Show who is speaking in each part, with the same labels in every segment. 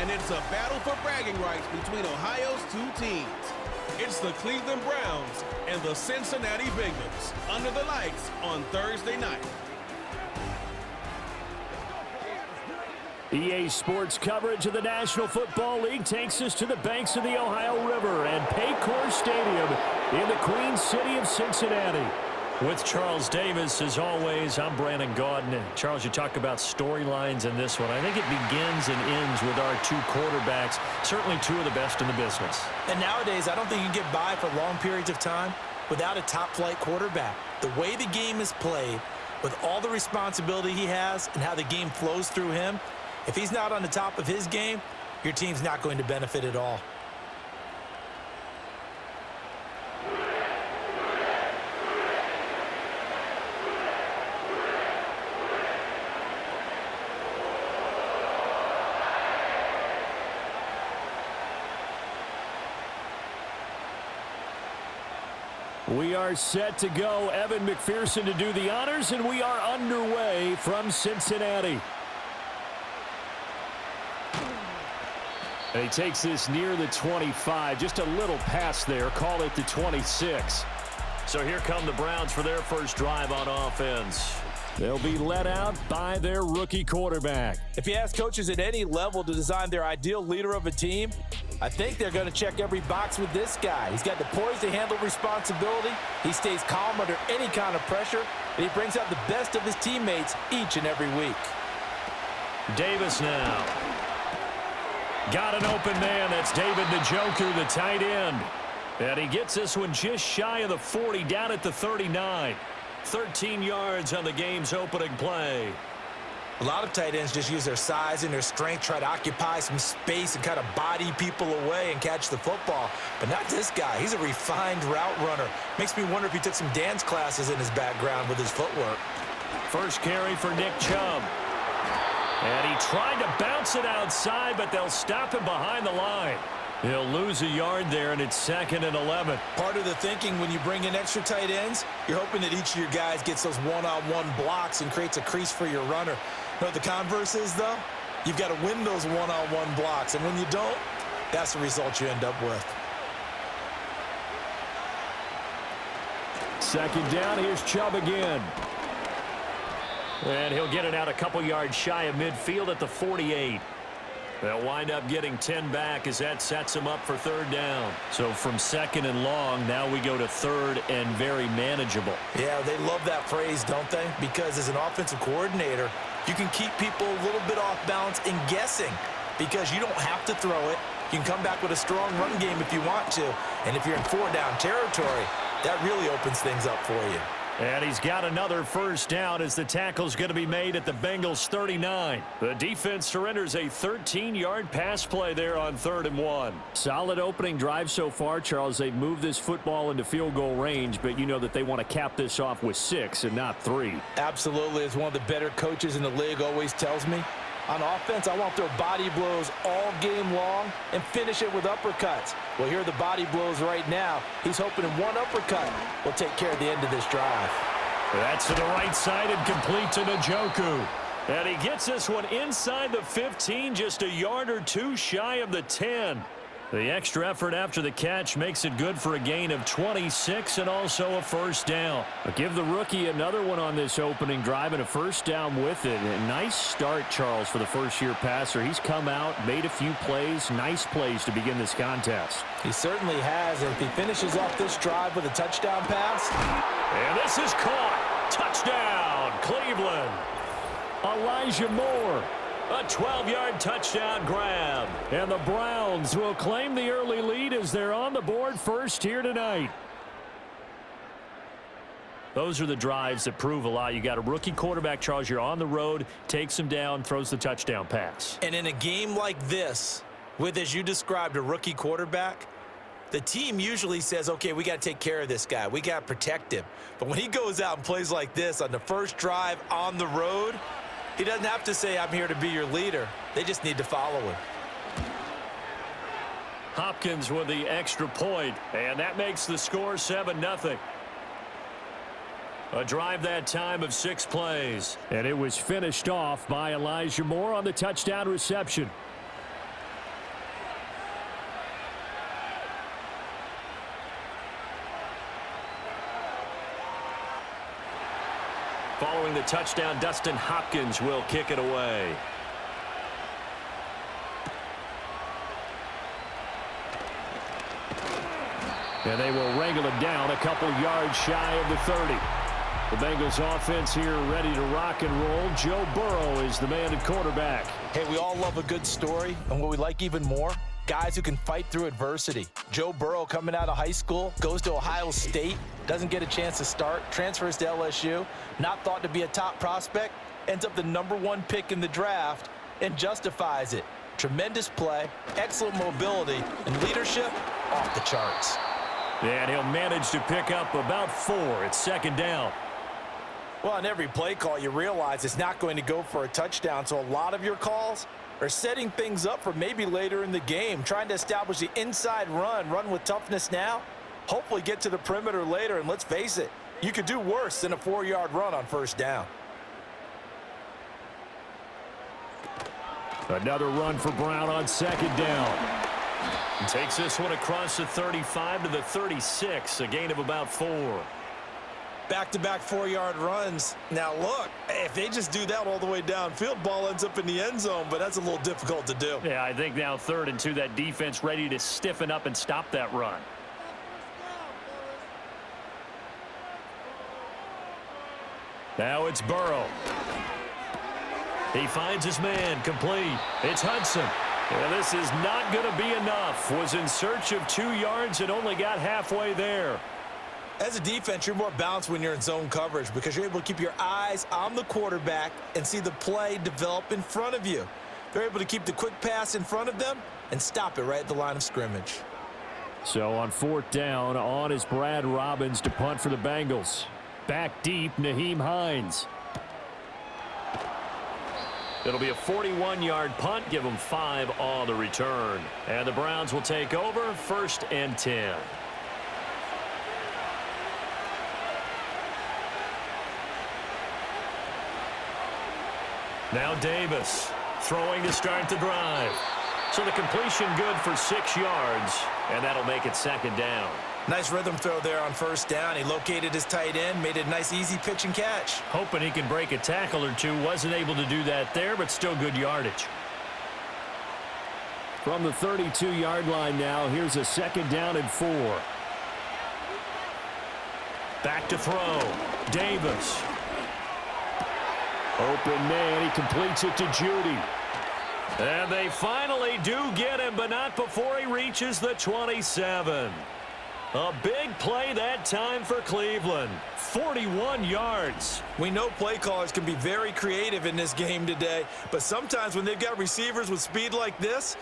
Speaker 1: and it's a battle for bragging rights between Ohio's two teams. It's the Cleveland Browns and the Cincinnati Bengals under the lights on Thursday night.
Speaker 2: EA Sports coverage of the National Football League takes us to the banks of the Ohio River and Paycor Stadium in the Queen City of Cincinnati. With Charles Davis, as always, I'm Brandon Gaudin. Charles, you talk about storylines in this one. I think it begins and ends with our two quarterbacks, certainly two of the best in the business.
Speaker 3: And nowadays, I don't think you can get by for long periods of time without a top-flight quarterback. The way the game is played, with all the responsibility he has and how the game flows through him, if he's not on the top of his game, your team's not going to benefit at all.
Speaker 2: We are set to go. Evan McPherson to do the honors, and we are underway from Cincinnati. And he takes this near the 25, just a little pass there, call it the 26. So here come the Browns for their first drive on offense. They'll be led out by their rookie quarterback.
Speaker 3: If you ask coaches at any level to design their ideal leader of a team, I think they're going to check every box with this guy. He's got the poise to handle responsibility. He stays calm under any kind of pressure, and he brings out the best of his teammates each and every week.
Speaker 2: Davis now. Got an open man. That's David Njoku, the tight end. And he gets this one just shy of the 40, down at the 39. 13 yards on the game's opening play.
Speaker 3: A lot of tight ends just use their size and their strength, try to occupy some space and kind of body people away and catch the football. But not this guy. He's a refined route runner. Makes me wonder if he took some dance classes in his background with his footwork.
Speaker 2: First carry for Nick Chubb. And he tried to bounce it outside, but they'll stop him behind the line. He'll lose a yard there, and it's 2nd and 11.
Speaker 3: Part of the thinking when you bring in extra tight ends, you're hoping that each of your guys gets those one-on-one blocks and creates a crease for your runner. You know what the converse is, though? You've got to win those one-on-one blocks, and when you don't, that's the result you end up with.
Speaker 2: Second down, here's Chubb again. And he'll get it out a couple yards shy of midfield at the 48. They'll wind up getting 10 back as that sets them up for third down. So from 2nd and long, now we go to 3rd and very manageable.
Speaker 3: Yeah, they love that phrase, don't they? Because as an offensive coordinator, you can keep people a little bit off balance and guessing because you don't have to throw it. You can come back with a strong run game if you want to. And if you're in 4-down territory, that really opens things up for you.
Speaker 2: And he's got another first down as the tackle's going to be made at the Bengals 39. The defense surrenders a 13-yard pass play there on 3rd and 1. Solid opening drive so far, Charles. They've moved this football into field goal range, but you know that they want to cap this off with 6 and not 3.
Speaker 3: Absolutely. As one of the better coaches in the league always tells me, on offense, I want to throw body blows all game long and finish it with uppercuts. Well, here are the body blows right now. He's hoping one uppercut will take care of the end of this drive.
Speaker 2: That's to the right side and complete to Njoku. And he gets this one inside the 15, just a yard or two shy of the 10. The extra effort after the catch makes it good for a gain of 26 and also a first down. But give the rookie another one on this opening drive and a first down with it. A nice start, Charles, for the first-year passer. He's come out, made a few plays, nice plays to begin this contest.
Speaker 3: He certainly has. And if he finishes off this drive with a touchdown pass.
Speaker 2: And this is caught. Touchdown, Cleveland. Elijah Moore. A 12-yard touchdown grab. And the Browns will claim the early lead as they're on the board first here tonight. Those are the drives that prove a lot. You got a rookie quarterback, Charles. You're on the road, takes him down, throws the touchdown pass.
Speaker 3: And in a game like this, with, as you described, a rookie quarterback, the team usually says, okay, we got to take care of this guy. We got to protect him. But when he goes out and plays like this on the first drive on the road, he doesn't have to say, I'm here to be your leader. They just need to follow him.
Speaker 2: Hopkins with the extra point, and that makes the score 7-0. A drive that time of 6 plays. And it was finished off by Elijah Moore on the touchdown reception. Following the touchdown, Dustin Hopkins will kick it away. And they will wrangle it down a couple yards shy of the 30. The Bengals offense here ready to rock and roll. Joe Burrow is the man at quarterback.
Speaker 3: Hey, we all love a good story, and what we like even more, guys who can fight through adversity. Joe Burrow coming out of high school, goes to Ohio State, doesn't get a chance to start, transfers to LSU, not thought to be a top prospect, ends up the #1 pick in the draft, and justifies it. Tremendous play, excellent mobility, and leadership off the charts.
Speaker 2: And he'll manage to pick up about 4 at second down.
Speaker 3: Well, on every play call, you realize it's not going to go for a touchdown, so a lot of your calls are setting things up for maybe later in the game, trying to establish the inside run with toughness now, hopefully get to the perimeter later, and let's face it, you could do worse than a 4-yard run on first down.
Speaker 2: Another run for Brown on second down. Takes this one across the 35 to the 36, a gain of about 4.
Speaker 3: Back-to-back 4-yard runs. Now, look, if they just do that all the way downfield, ball ends up in the end zone, but that's a little difficult to do.
Speaker 2: Yeah, I think now 3rd and 2, that defense ready to stiffen up and stop that run. Now it's Burrow. He finds his man, complete. It's Hudson. Yeah, this is not going to be enough. Was in search of 2 yards and only got halfway there.
Speaker 3: As a defense, you're more balanced when you're in zone coverage because you're able to keep your eyes on the quarterback and see the play develop in front of you. They're able to keep the quick pass in front of them and stop it right at the line of scrimmage.
Speaker 2: So on 4th down, on is Brad Robbins to punt for the Bengals. Back deep, Nyheim Hines. It'll be a 41-yard punt, give them 5 on the return. And the Browns will take over, 1st and 10. Now Davis throwing to start the drive. So the completion good for 6 yards, and that'll make it 2nd down.
Speaker 3: Nice rhythm throw there on 1st down. He located his tight end, made it a nice easy pitch and catch.
Speaker 2: Hoping he can break a tackle or 2. Wasn't able to do that there, but still good yardage. From the 32-yard line now, here's a 2nd down and 4. Back to throw. Davis. Open man, he completes it to Judy. And they finally do get him, but not before he reaches the 27. A big play that time for Cleveland. 41 yards.
Speaker 3: We know play callers can be very creative in this game today, but sometimes when they've got receivers with speed like this,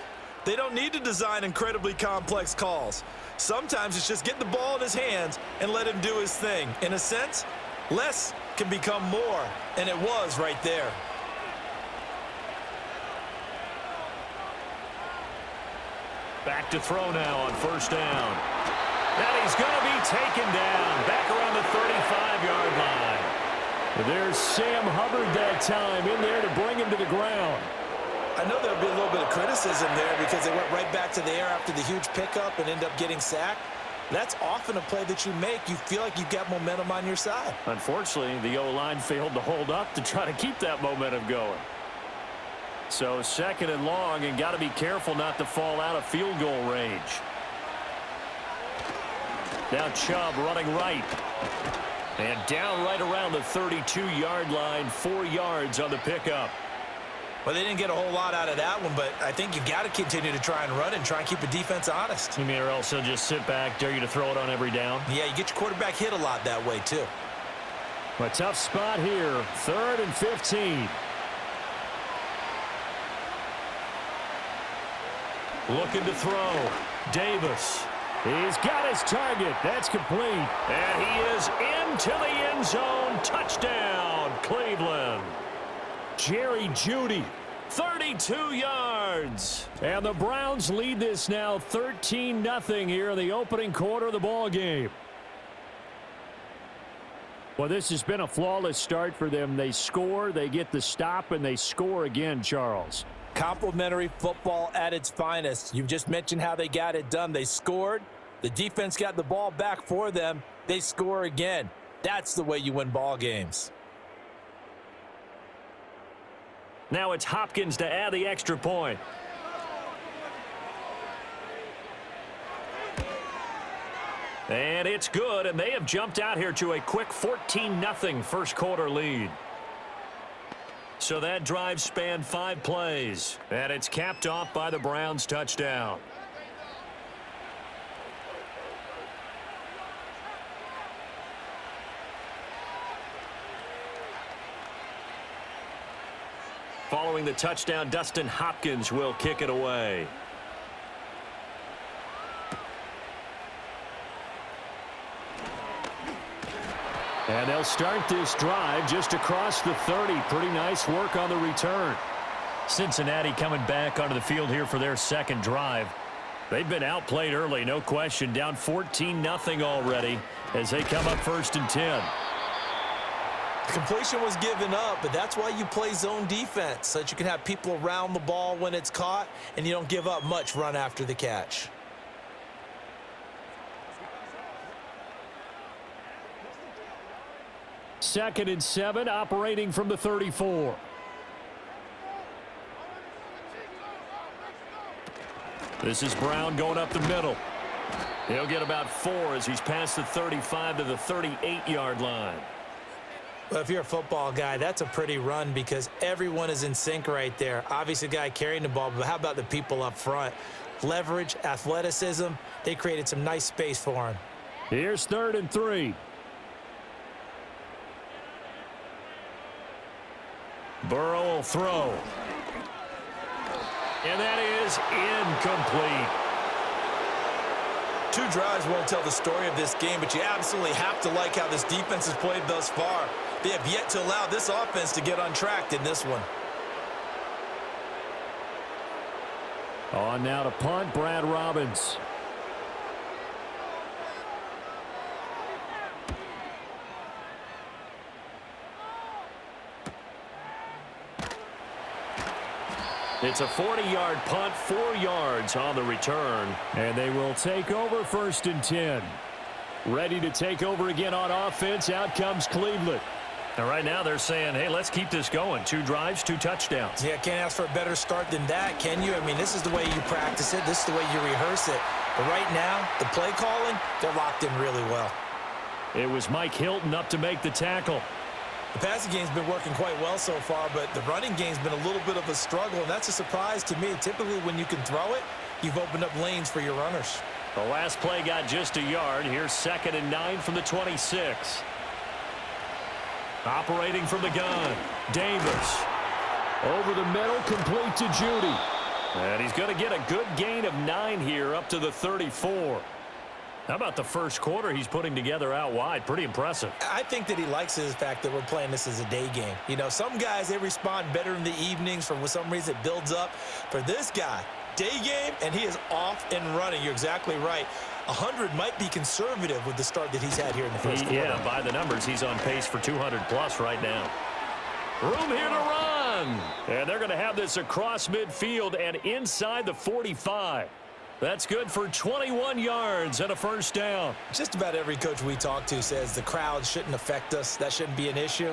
Speaker 3: they don't need to design incredibly complex calls. Sometimes it's just get the ball in his hands and let him do his thing. In a sense, less can become more, and it was right there.
Speaker 2: Back to throw now on 1st down. And he's going to be taken down back around the 35-yard line. There's Sam Hubbard that time in there to bring him to the ground.
Speaker 3: I know there'll be a little bit of criticism there because they went right back to the air after the huge pickup and end up getting sacked. That's often a play that you make. You feel like you've got momentum on your side.
Speaker 2: Unfortunately, the O-line failed to hold up to try to keep that momentum going. So 2nd and long, and got to be careful not to fall out of field goal range. Now Chubb running right. And down right around the 32-yard line, 4 yards on the pickup.
Speaker 3: Well, they didn't get a whole lot out of that one, but I think you got to continue to try and run and try and keep the defense honest.
Speaker 2: You mean or else they'll just sit back, dare you to throw it on every down?
Speaker 3: Yeah, you get your quarterback hit a lot that way, too.
Speaker 2: A tough spot here, 3rd and 15. Looking to throw. Davis. He's got his target. That's complete. And he is into the end zone. Touchdown, Cleveland. Jerry Jeudy, 32 yards. And the Browns lead this now 13-0 here in the opening quarter of the ball game. Well, this has been a flawless start for them. They score, they get the stop, and they score again, Charles.
Speaker 3: Complimentary football at its finest. You've just mentioned how they got it done. They scored. The defense got the ball back for them. They score again. That's the way you win ball games.
Speaker 2: Now it's Hopkins to add the extra point. And it's good, and they have jumped out here to a quick 14-0 first quarter lead. So that drive spanned 5 plays, and it's capped off by the Browns' touchdown. Following the touchdown, Dustin Hopkins will kick it away. And they'll start this drive just across the 30. Pretty nice work on the return. Cincinnati coming back onto the field here for their second drive. They've been outplayed early, no question. Down 14-0 already as they come up 1st and 10.
Speaker 3: Completion was given up, but that's why you play zone defense, so that you can have people around the ball when it's caught, and you don't give up much run after the catch.
Speaker 2: Second and 7, operating from the 34. This is Brown going up the middle. He'll get about 4 as he's past the 35 to the 38-yard line.
Speaker 3: Well, if you're a football guy, that's a pretty run because everyone is in sync right there. Obviously, the guy carrying the ball, but how about the people up front? Leverage, athleticism, they created some nice space for him.
Speaker 2: Here's 3rd and 3. Burrow will throw. And that is incomplete.
Speaker 3: 2 drives won't tell the story of this game, but you absolutely have to like how this defense has played thus far. They have yet to allow this offense to get untracked in this one.
Speaker 2: On now to punt, Brad Robbins. It's a 40-yard punt, 4 yards on the return. And they will take over 1st and 10. Ready to take over again on offense. Out comes Cleveland. And right now they're saying, hey, let's keep this going. 2 drives, 2 touchdowns.
Speaker 3: Yeah, can't ask for a better start than that, can you? I mean, this is the way you practice it. This is the way you rehearse it. But right now, the play calling, they're locked in really well.
Speaker 2: It was Mike Hilton up to make the tackle.
Speaker 3: The passing game's been working quite well so far, but the running game's been a little bit of a struggle, and that's a surprise to me. Typically, when you can throw it, you've opened up lanes for your runners.
Speaker 2: The last play got just a yard. Here's 2nd and 9 from the 26. Operating from the gun, Davis. Over the middle, complete to Judy. And he's going to get a good gain of 9 here up to the 34. How about the first quarter he's putting together out wide? Pretty impressive.
Speaker 3: I think that he likes the fact that we're playing this as a day game. You know, some guys, they respond better in the evenings. For some reason, it builds up. For this guy, day game, and he is off and running. You're exactly right. 100 might be conservative with the start that he's had here in the first quarter.
Speaker 2: Yeah, by the numbers, he's on pace for 200-plus right now. Room here to run. And they're going to have this across midfield and inside the 45. That's good for 21 yards and a first down.
Speaker 3: Just about every coach we talk to says the crowd shouldn't affect us. That shouldn't be an issue.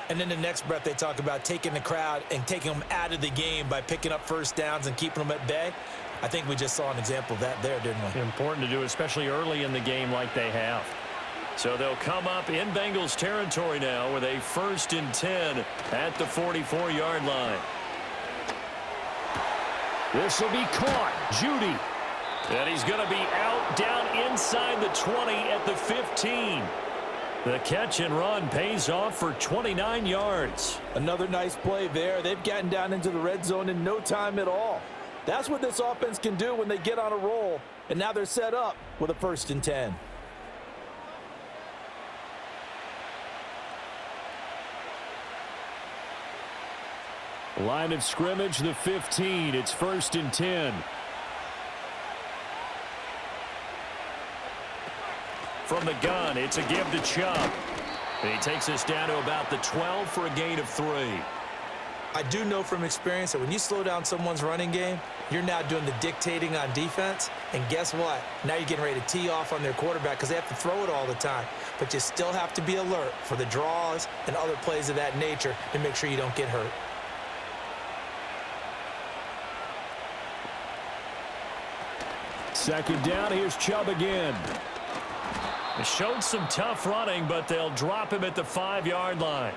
Speaker 3: And then the next breath they talk about taking the crowd and taking them out of the game by picking up first downs and keeping them at bay. I think we just saw an example of that there, didn't we?
Speaker 2: Important to do, especially early in the game like they have. So they'll come up in Bengals territory now with a 1st and 10 at the 44-yard line. This will be caught. Judy. And he's going to be out down inside the 20 at the 15. The catch and run pays off for 29 yards.
Speaker 3: Another nice play there. They've gotten down into the red zone in no time at all. That's what this offense can do when they get on a roll. And now they're set up with a 1st and 10.
Speaker 2: Line of scrimmage, the 15. It's 1st and 10. From the gun, it's a give to Chubb. And he takes us down to about the 12 for a gain of 3.
Speaker 3: I do know from experience that when you slow down someone's running game, you're now doing the dictating on defense. And guess what? Now you're getting ready to tee off on their quarterback because they have to throw it all the time. But you still have to be alert for the draws and other plays of that nature to make sure you don't get hurt.
Speaker 2: Second down, here's Chubb again. It showed some tough running, but they'll drop him at the 5-yard line.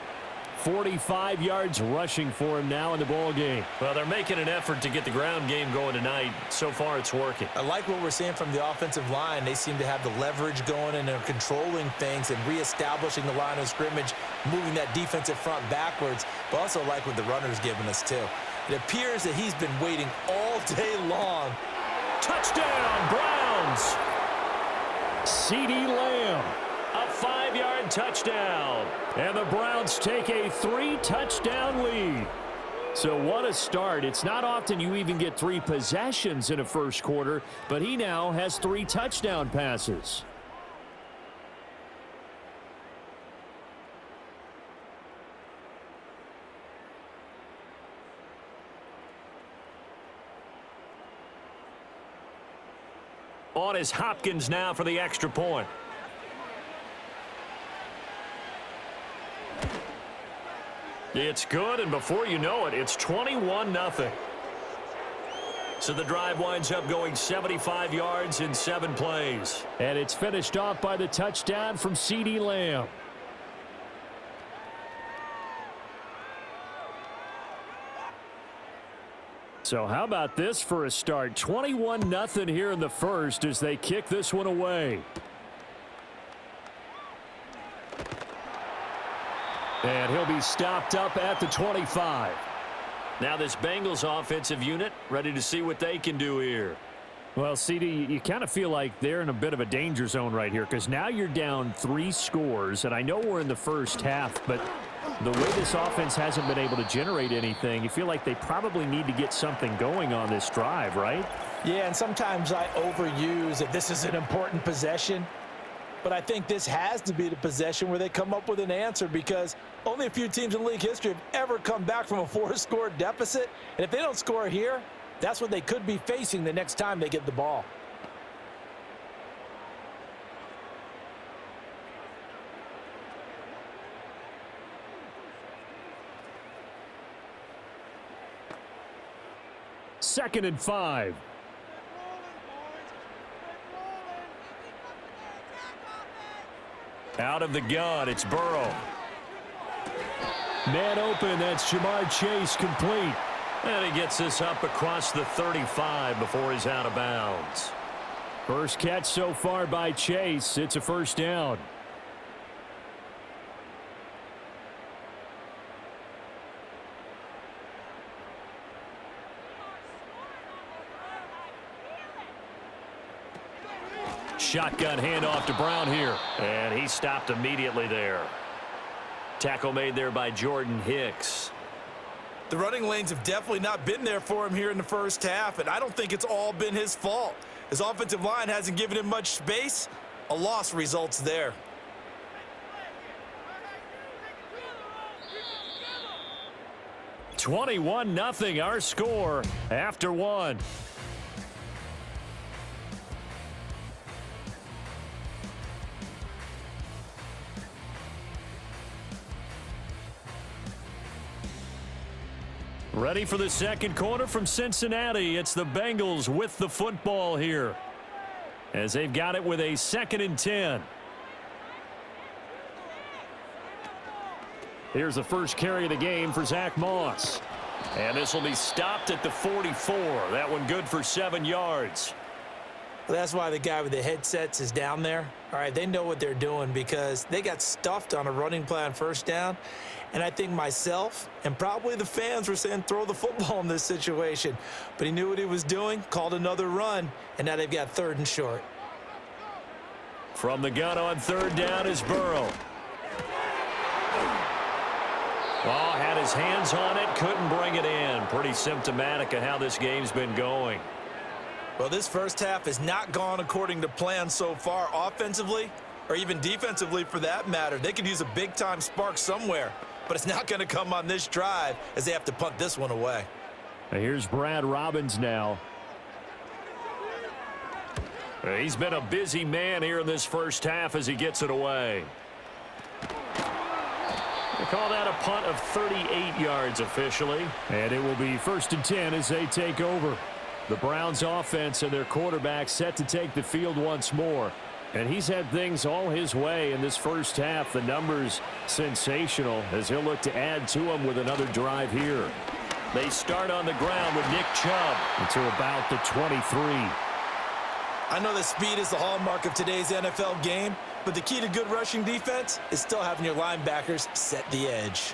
Speaker 2: 45 yards rushing for him now in the ball game. Well, they're making an effort to get the ground game going tonight. So far, it's working.
Speaker 3: I like what we're seeing from the offensive line. They seem to have the leverage going, and they're controlling things and reestablishing the line of scrimmage, moving that defensive front backwards, but also like what the runner's giving us, too. It appears that he's been waiting all day long.
Speaker 2: Touchdown, Browns! CeeDee Lamb. A 5-yard touchdown. And the Browns take a 3-touchdown lead. So what a start. It's not often you even get 3 possessions in a first quarter, but he now has 3 touchdown passes. On is Hopkins now for the extra point. It's good, and before you know it, it's 21-0. So the drive winds up going 75 yards in 7 plays. And it's finished off by the touchdown from CeeDee Lamb. So how about this for a start? 21-0 here in the first as they kick this one away. And he'll be stopped up at the 25. Now this Bengals offensive unit ready to see what they can do here. Well, CeeDee, you kind of feel like they're in a bit of a danger zone right here because now you're down 3 scores, and I know we're in the first half, but the way this offense hasn't been able to generate anything, you feel like they probably need to get something going on this drive, right?
Speaker 3: Yeah, and sometimes I overuse that this is an important possession. But I think this has to be the possession where they come up with an answer because only a few teams in league history have ever come back from a 4-score deficit. And if they don't score here, that's what they could be facing the next time they get the ball.
Speaker 2: Second and 5. Out of the gun, it's Burrow. Man open, that's Jamar Chase complete. And he gets this up across the 35 before he's out of bounds. First catch so far by Chase. It's a first down. Shotgun handoff to Brown here. And he stopped immediately there. Tackle made there by Jordan Hicks.
Speaker 3: The running lanes have definitely not been there for him here in the first half, and I don't think it's all been his fault. His offensive line hasn't given him much space. A loss results there.
Speaker 2: $21-0 our score after 1. Ready for the second quarter from Cincinnati. It's the Bengals with the football here as they've got it with a 2nd and 10. Here's the first carry of the game for Zach Moss. And this will be stopped at the 44. That one good for 7 yards.
Speaker 3: Well, that's why the guy with the headsets is down there. All right, they know what they're doing because they got stuffed on a running play on first down. And I think myself and probably the fans were saying throw the football in this situation. But he knew what he was doing, called another run, and now they've got 3rd and short.
Speaker 2: From the gun on 3rd down is Burrow. Oh, had his hands on it, couldn't bring it in. Pretty symptomatic of how this game's been going.
Speaker 3: Well, this first half has not gone according to plan so far offensively or even defensively for that matter. They could use a big-time spark somewhere, but it's not going to come on this drive as they have to punt this one away.
Speaker 2: Here's Brad Robbins now. He's been a busy man here in this first half as he gets it away. They call that a punt of 38 yards officially. And it will be 1st and 10 as they take over. The Browns offense and their quarterback set to take the field once more. And he's had things all his way in this first half. The numbers sensational as he'll look to add to them with another drive here. They start on the ground with Nick Chubb to about the 23.
Speaker 3: I know that speed is the hallmark of today's NFL game, but the key to good rushing defense is still having your linebackers set the edge.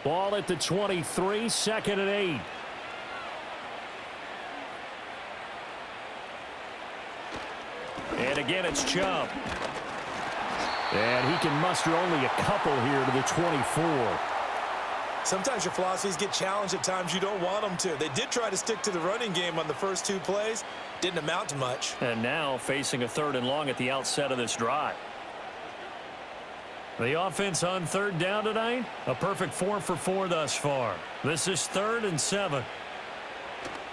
Speaker 2: Ball at the 23, 2nd and 8. And again, it's Chubb. And he can muster only a couple here to the 24.
Speaker 3: Sometimes your philosophies get challenged at times you don't want them to. They did try to stick to the running game on the first 2 plays. Didn't amount to much.
Speaker 2: And now facing a 3rd and long at the outset of this drive. The offense on 3rd down tonight, a perfect 4 for 4 thus far. This is 3rd and 7.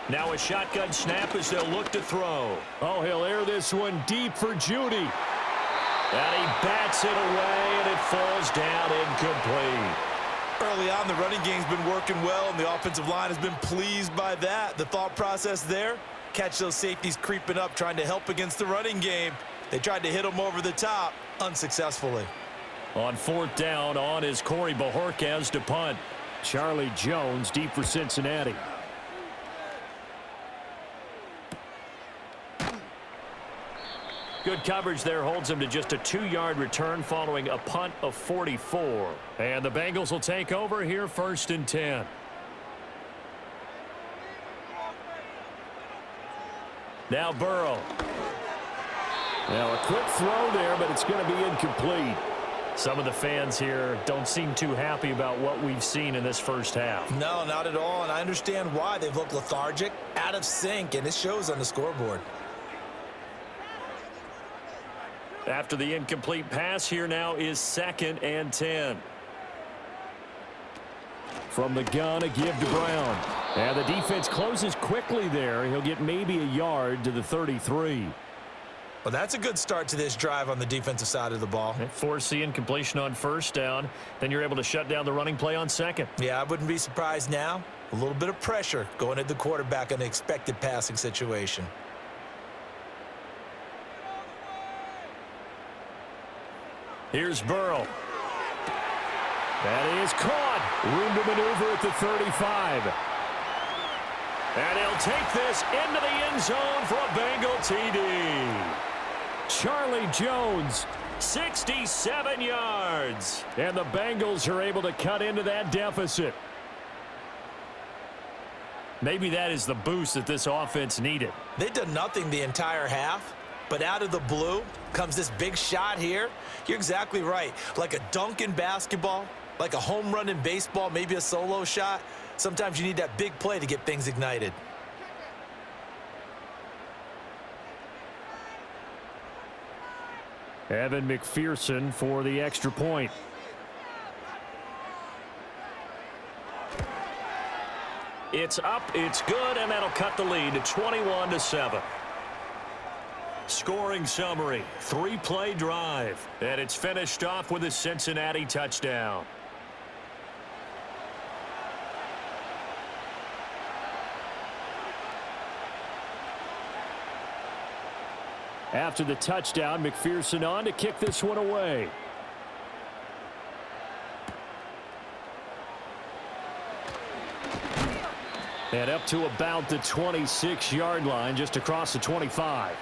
Speaker 2: Now a shotgun snap as they'll look to throw. Oh, he'll air this one deep for Judy. And he bats it away, and it falls down incomplete.
Speaker 3: Early on, the running game's been working well, and the offensive line has been pleased by that. The thought process there, catch those safeties creeping up, trying to help against the running game. They tried to hit them over the top, unsuccessfully.
Speaker 2: On 4th down, on is Corey Bojorquez to punt. Charlie Jones deep for Cincinnati. Good coverage there holds him to just a 2-yard return following a punt of 44. And the Bengals will take over here 1st and 10. Now Burrow. Now a quick throw there, but it's going to be incomplete. Some of the fans here don't seem too happy about what we've seen in this first half.
Speaker 3: No, not at all, and I understand why. They've looked lethargic, out of sync, and it shows on the scoreboard.
Speaker 2: After the incomplete pass, here now is 2nd and 10. From the gun, a give to Brown. And the defense closes quickly there. He'll get maybe a yard to the 33.
Speaker 3: Well, that's a good start to this drive on the defensive side of the ball.
Speaker 2: Force the incompletion on 1st down. Then you're able to shut down the running play on 2nd.
Speaker 3: Yeah, I wouldn't be surprised now. A little bit of pressure going at the quarterback in an expected passing situation.
Speaker 2: Here's Burrow. That is caught. Room to maneuver at the 35. And he'll take this into the end zone for a Bengal TD. Charlie Jones, 67 yards. And the Bengals are able to cut into that deficit. Maybe that is the boost that this offense needed.
Speaker 3: They've done nothing the entire half. But out of the blue comes this big shot here. You're exactly right. Like a dunk in basketball, like a home run in baseball, maybe a solo shot. Sometimes you need that big play to get things ignited.
Speaker 2: Evan McPherson for the extra point. It's up, it's good, and that'll cut the lead to 21-7. Scoring summary, 3-play drive, and it's finished off with a Cincinnati touchdown. After the touchdown, McPherson on to kick this one away. And up to about the 26-yard line, just across the 25.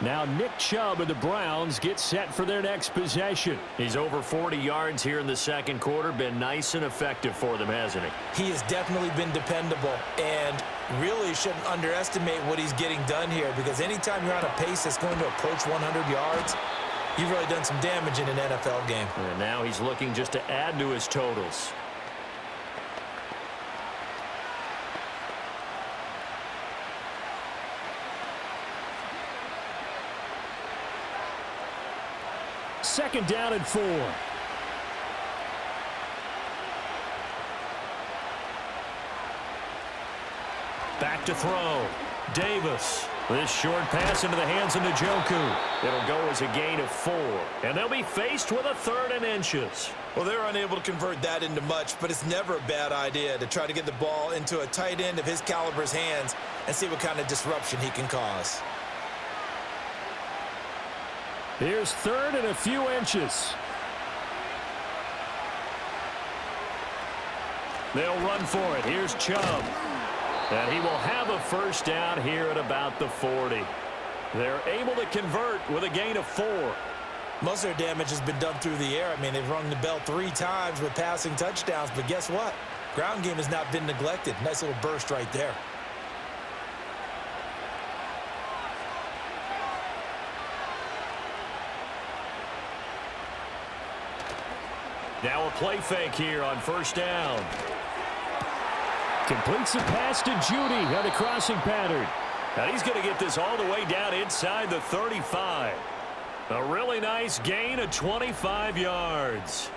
Speaker 2: Now Nick Chubb of the Browns gets set for their next possession. He's over 40 yards here in the second quarter. Been nice and effective for them, hasn't he?
Speaker 3: He has definitely been dependable, and really shouldn't underestimate what he's getting done here, because anytime you're on a pace that's going to approach 100 yards, you've really done some damage in an NFL game.
Speaker 2: And now he's looking just to add to his totals. Second down and 4. Back to throw. Davis. This short pass into the hands of Njoku. It'll go as a gain of 4. And they'll be faced with a 3rd and inches.
Speaker 3: Well, they're unable to convert that into much, but it's never a bad idea to try to get the ball into a tight end of his caliber's hands and see what kind of disruption he can cause.
Speaker 2: Here's third and a few inches. They'll run for it. Here's Chubb. And he will have a first down here at about the 40. They're able to convert with a gain of 4.
Speaker 3: Most of their damage has been done through the air. I mean, they've rung the bell 3 times with passing touchdowns, but guess what? Ground game has not been neglected. Nice little burst right there.
Speaker 2: Now a play fake here on first down. Completes the pass to Judy on the crossing pattern. And he's going to get this all the way down inside the 35. A really nice gain of 25 yards.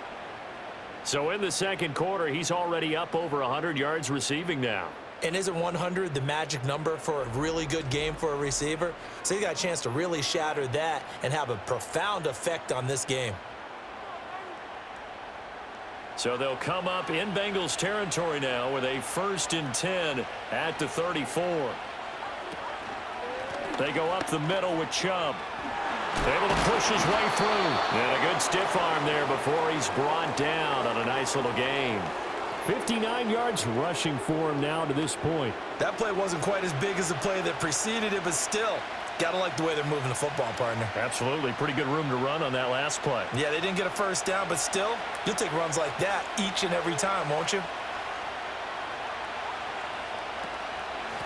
Speaker 2: So in the second quarter, he's already up over 100 yards receiving now.
Speaker 3: And isn't 100 the magic number for a really good game for a receiver? So he got a chance to really shatter that and have a profound effect on this game.
Speaker 2: So they'll come up in Bengals territory now with a 1st and 10 at the 34. They go up the middle with Chubb. Able to push his way through. And a good stiff arm there before he's brought down on a nice little gain. 59 yards rushing for him now to this point.
Speaker 3: That play wasn't quite as big as the play that preceded it, but still, gotta like the way they're moving the football, partner.
Speaker 2: Absolutely. Pretty good room to run on that last play.
Speaker 3: Yeah, they didn't get a first down, but still, you'll take runs like that each and every time, won't you?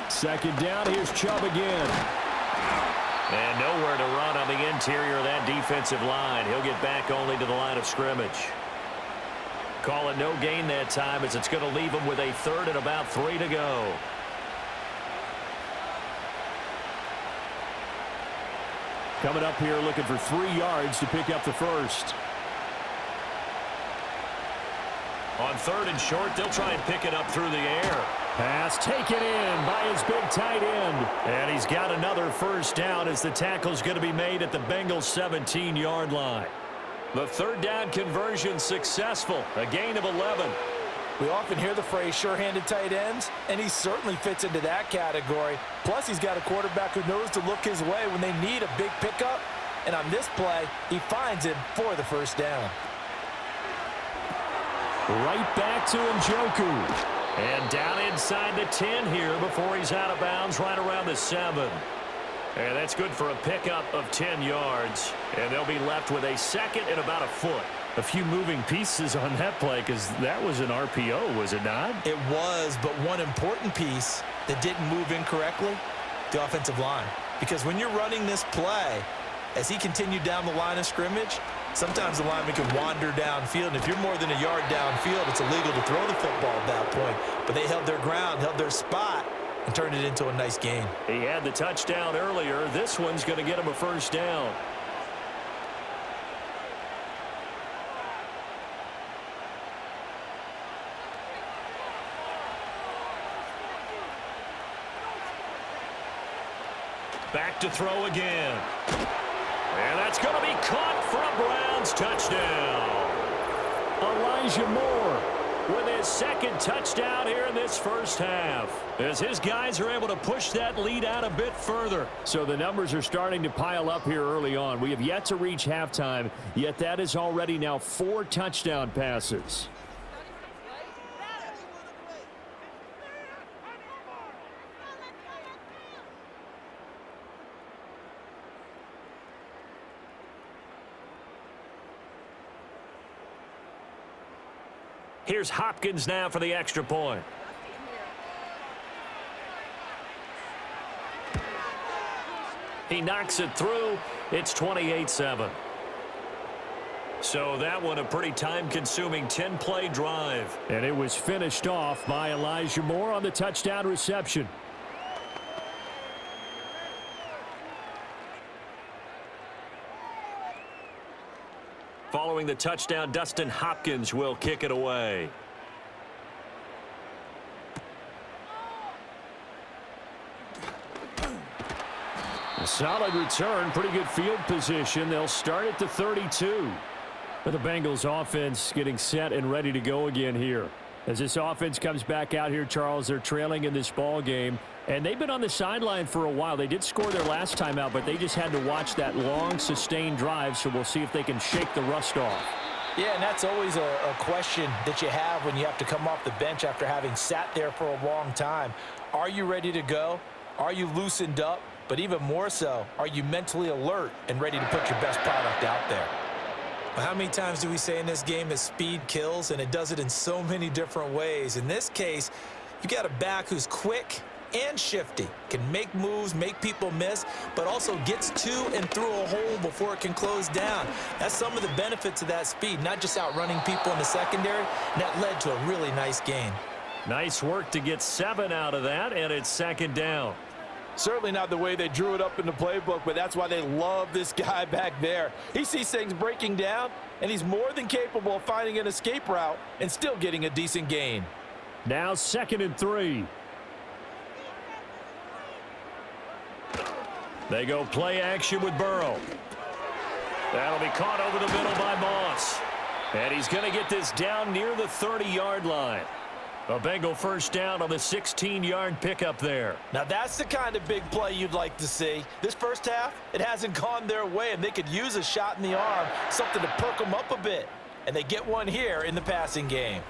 Speaker 2: Second down, here's Chubb again. And nowhere to run on the interior of that defensive line. He'll get back only to the line of scrimmage. Call it no gain that time as it's going to leave him with a 3rd and about 3 to go. Coming up here looking for 3 yards to pick up the first. On 3rd and short, they'll try and pick it up through the air. Pass taken in by his big tight end. And he's got another first down as the tackle's going to be made at the Bengals 17-yard line. The 3rd down conversion successful. A gain of 11.
Speaker 3: We often hear the phrase sure-handed tight ends, and he certainly fits into that category. Plus, he's got a quarterback who knows to look his way when they need a big pickup. And on this play, he finds him for the first down.
Speaker 2: Right back to Njoku. And down inside the 10 here before he's out of bounds right around the 7. And that's good for a pickup of 10 yards. And they'll be left with a 2nd and about a foot. A few moving pieces on that play because that was an RPO, was it not?
Speaker 3: It was, but one important piece that didn't move incorrectly, the offensive line. Because when you're running this play, as he continued down the line of scrimmage, sometimes the lineman can wander downfield, and if you're more than a yard downfield, it's illegal to throw the football at that point. But they held their ground, held their spot, and turned it into a nice gain.
Speaker 2: He had the touchdown earlier. This one's going to get him a first down. Back to throw again. And that's going to be caught for a Browns touchdown. Elijah Moore with his 2nd touchdown here in this first half. As his guys are able to push that lead out a bit further. So the numbers are starting to pile up here early on. We have yet to reach halftime, yet that is already now 4 touchdown passes. Here's Hopkins now for the extra point. He knocks it through. It's 28-7. So that one a pretty time-consuming 10-play drive. And it was finished off by Elijah Moore on the touchdown reception. Following the touchdown, Dustin Hopkins will kick it away. A solid return, pretty good field position. They'll start at the 32. The Bengals offense getting set and ready to go again here. As this offense comes back out here, Charles, they're trailing in this ball game, and they've been on the sideline for a while. They did score their last time out, but they just had to watch that long, sustained drive, so we'll see if they can shake the rust off.
Speaker 3: Yeah, and that's always a question that you have when you have to come off the bench after having sat there for a long time. Are you ready to go? Are you loosened up? But even more so, are you mentally alert and ready to put your best product out there? Well, how many times do we say in this game that speed kills, and it does it in so many different ways? In this case, you got a back who's quick and shifty, can make moves, make people miss, but also gets to and through a hole before it can close down. That's some of the benefits of that speed, not just outrunning people in the secondary, and that led to a really nice gain.
Speaker 2: Nice work to get 7 out of that, and it's second down.
Speaker 4: Certainly not the way they drew it up in the playbook, but that's why they love this guy back there. He sees things breaking down, and he's more than capable of finding an escape route and still getting a decent gain.
Speaker 2: Now 2nd and 3. They go play action with Burrow. That'll be caught over the middle by Moss. And he's going to get this down near the 30-yard line. A Bengal first down on the 16-yard pickup there.
Speaker 3: Now that's the kind of big play you'd like to see. This first half, it hasn't gone their way, and they could use a shot in the arm, something to perk them up a bit. And they get one here in the passing game.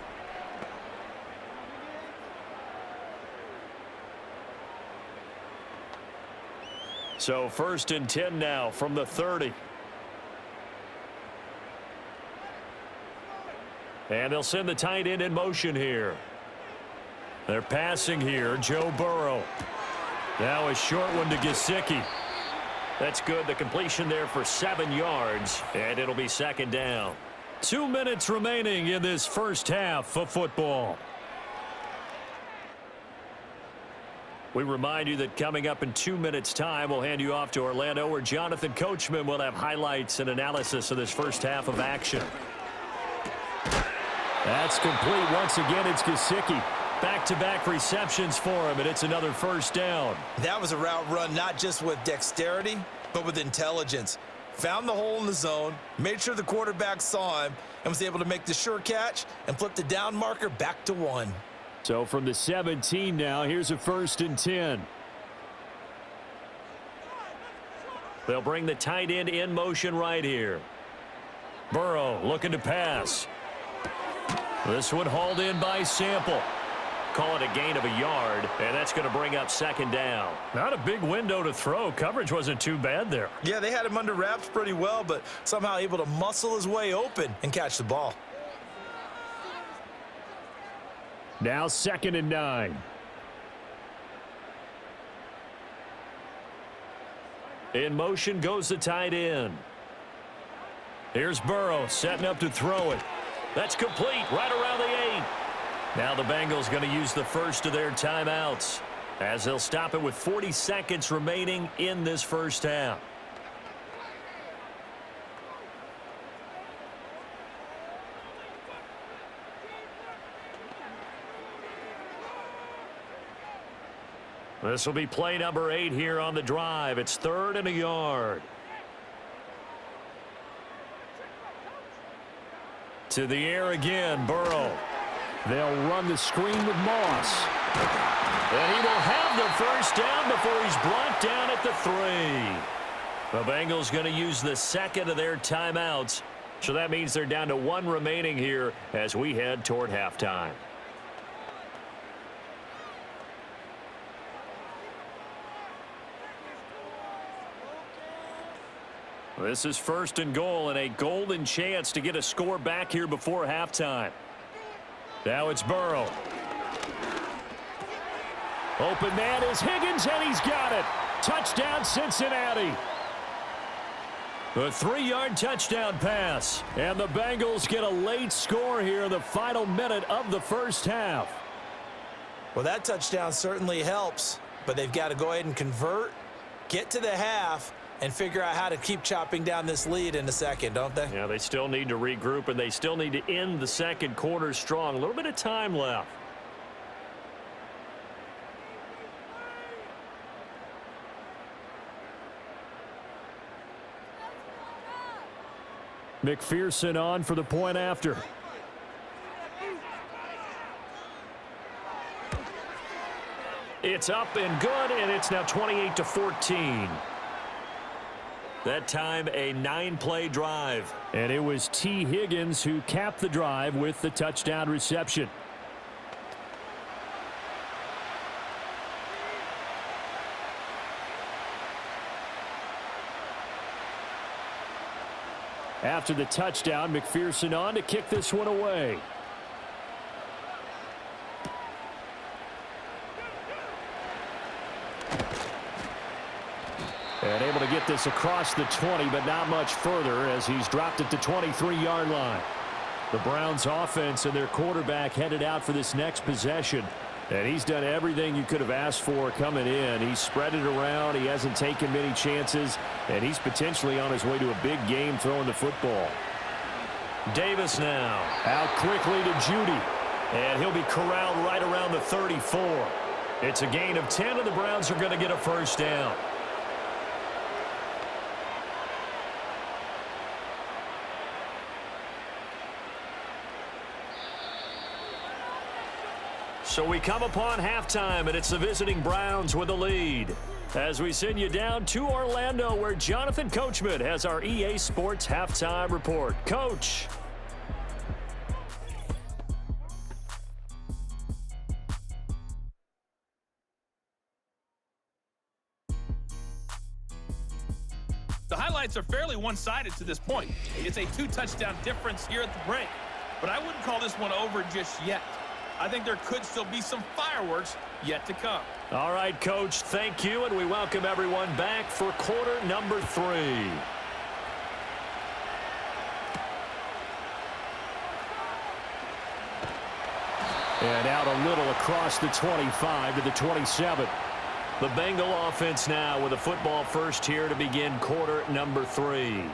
Speaker 2: So 1st and 10 now from the 30. And they'll send the tight end in motion here. They're passing here, Joe Burrow. Now a short one to Gesicki. That's good. The completion there for 7 yards, and it'll be second down. 2 minutes remaining in this first half of football. We remind you that coming up in 2 minutes' time, we'll hand you off to Orlando, where Jonathan Coachman will have highlights and analysis of this first half of action. That's complete. Once again, it's Gesicki. Back-to-back receptions for him, and it's another first down.
Speaker 3: That was a route run not just with dexterity, but with intelligence. Found the hole in the zone, made sure the quarterback saw him, and was able to make the sure catch and flip the down marker back to 1.
Speaker 2: So from the 17 now, here's a 1st and 10. They'll bring the tight end in motion right here. Burrow looking to pass. This one hauled in by Sample. Call it a gain of a yard, and that's going to bring up second down. Not a big window to throw. Coverage wasn't too bad there.
Speaker 3: Yeah, they had him under wraps pretty well, but somehow able to muscle his way open and catch the ball.
Speaker 2: Now 2nd and 9. In motion goes the tight end. Here's Burrow setting up to throw it. That's complete right around the 8. Now the Bengals going to use the first of their timeouts as they'll stop it with 40 seconds remaining in this first half. This will be play number 8 here on the drive. It's 3rd and a yard. To the air again, Burrow. They'll run the screen with Moss. And he will have the first down before he's brought down at the 3. The Bengals going to use the second of their timeouts. So that means they're down to 1 remaining here as we head toward halftime. This is 1st and goal and a golden chance to get a score back here before halftime. Now it's Burrow. Open man is Higgins, and he's got it. Touchdown, Cincinnati. The 3-yard touchdown pass. And the Bengals get a late score here in the final minute of the first half.
Speaker 3: Well, that touchdown certainly helps, but they've got to go ahead and convert, get to the half, and figure out how to keep chopping down this lead in a second, don't they?
Speaker 2: Yeah, they still need to regroup, and they still need to end the second quarter strong. A little bit of time left. McPherson on for the point after. It's up and good, and it's now 28-14. That time, a 9-play drive. And it was T. Higgins who capped the drive with the touchdown reception. After the touchdown, McPherson on to kick this one away. And able to get this across the 20, but not much further as he's dropped it to 23-yard line. The Browns offense and their quarterback headed out for this next possession. And he's done everything you could have asked for coming in. He's spread it around. He hasn't taken many chances. And he's potentially on his way to a big game throwing the football. Davis now out quickly to Judy. And he'll be corralled right around the 34. It's a gain of 10, and the Browns are going to get a first down. So we come upon halftime, and it's the visiting Browns with the lead. As we send you down to Orlando, where Jonathan Coachman has our EA Sports halftime report. Coach.
Speaker 5: The highlights are fairly one-sided to this point. It's a 2-touchdown difference here at the break, but I wouldn't call this one over just yet. I think there could still be some fireworks yet to come.
Speaker 2: All right, Coach, thank you, and we welcome everyone back for quarter number 3. And out a little across the 25 to the 27. The Bengal offense now with a football first here to begin quarter number 3.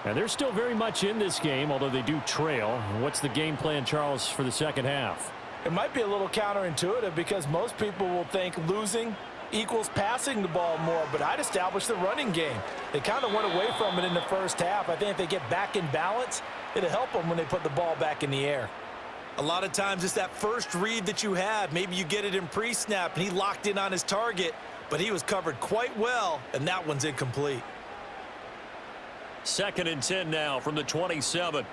Speaker 2: And they're still very much in this game, although they do trail. What's the game plan, Charles, for the second half?
Speaker 4: It might be a little counterintuitive because most people will think losing equals passing the ball more, but I'd establish the running game. They kind of went away from it in the first half. I think if they get back in balance, it'll help them when they put the ball back in the air.
Speaker 3: A lot of times it's that first read that you have. Maybe you get it in pre-snap, and he locked in on his target, but he was covered quite well, and that one's incomplete.
Speaker 2: 2nd and 10 now from the 27.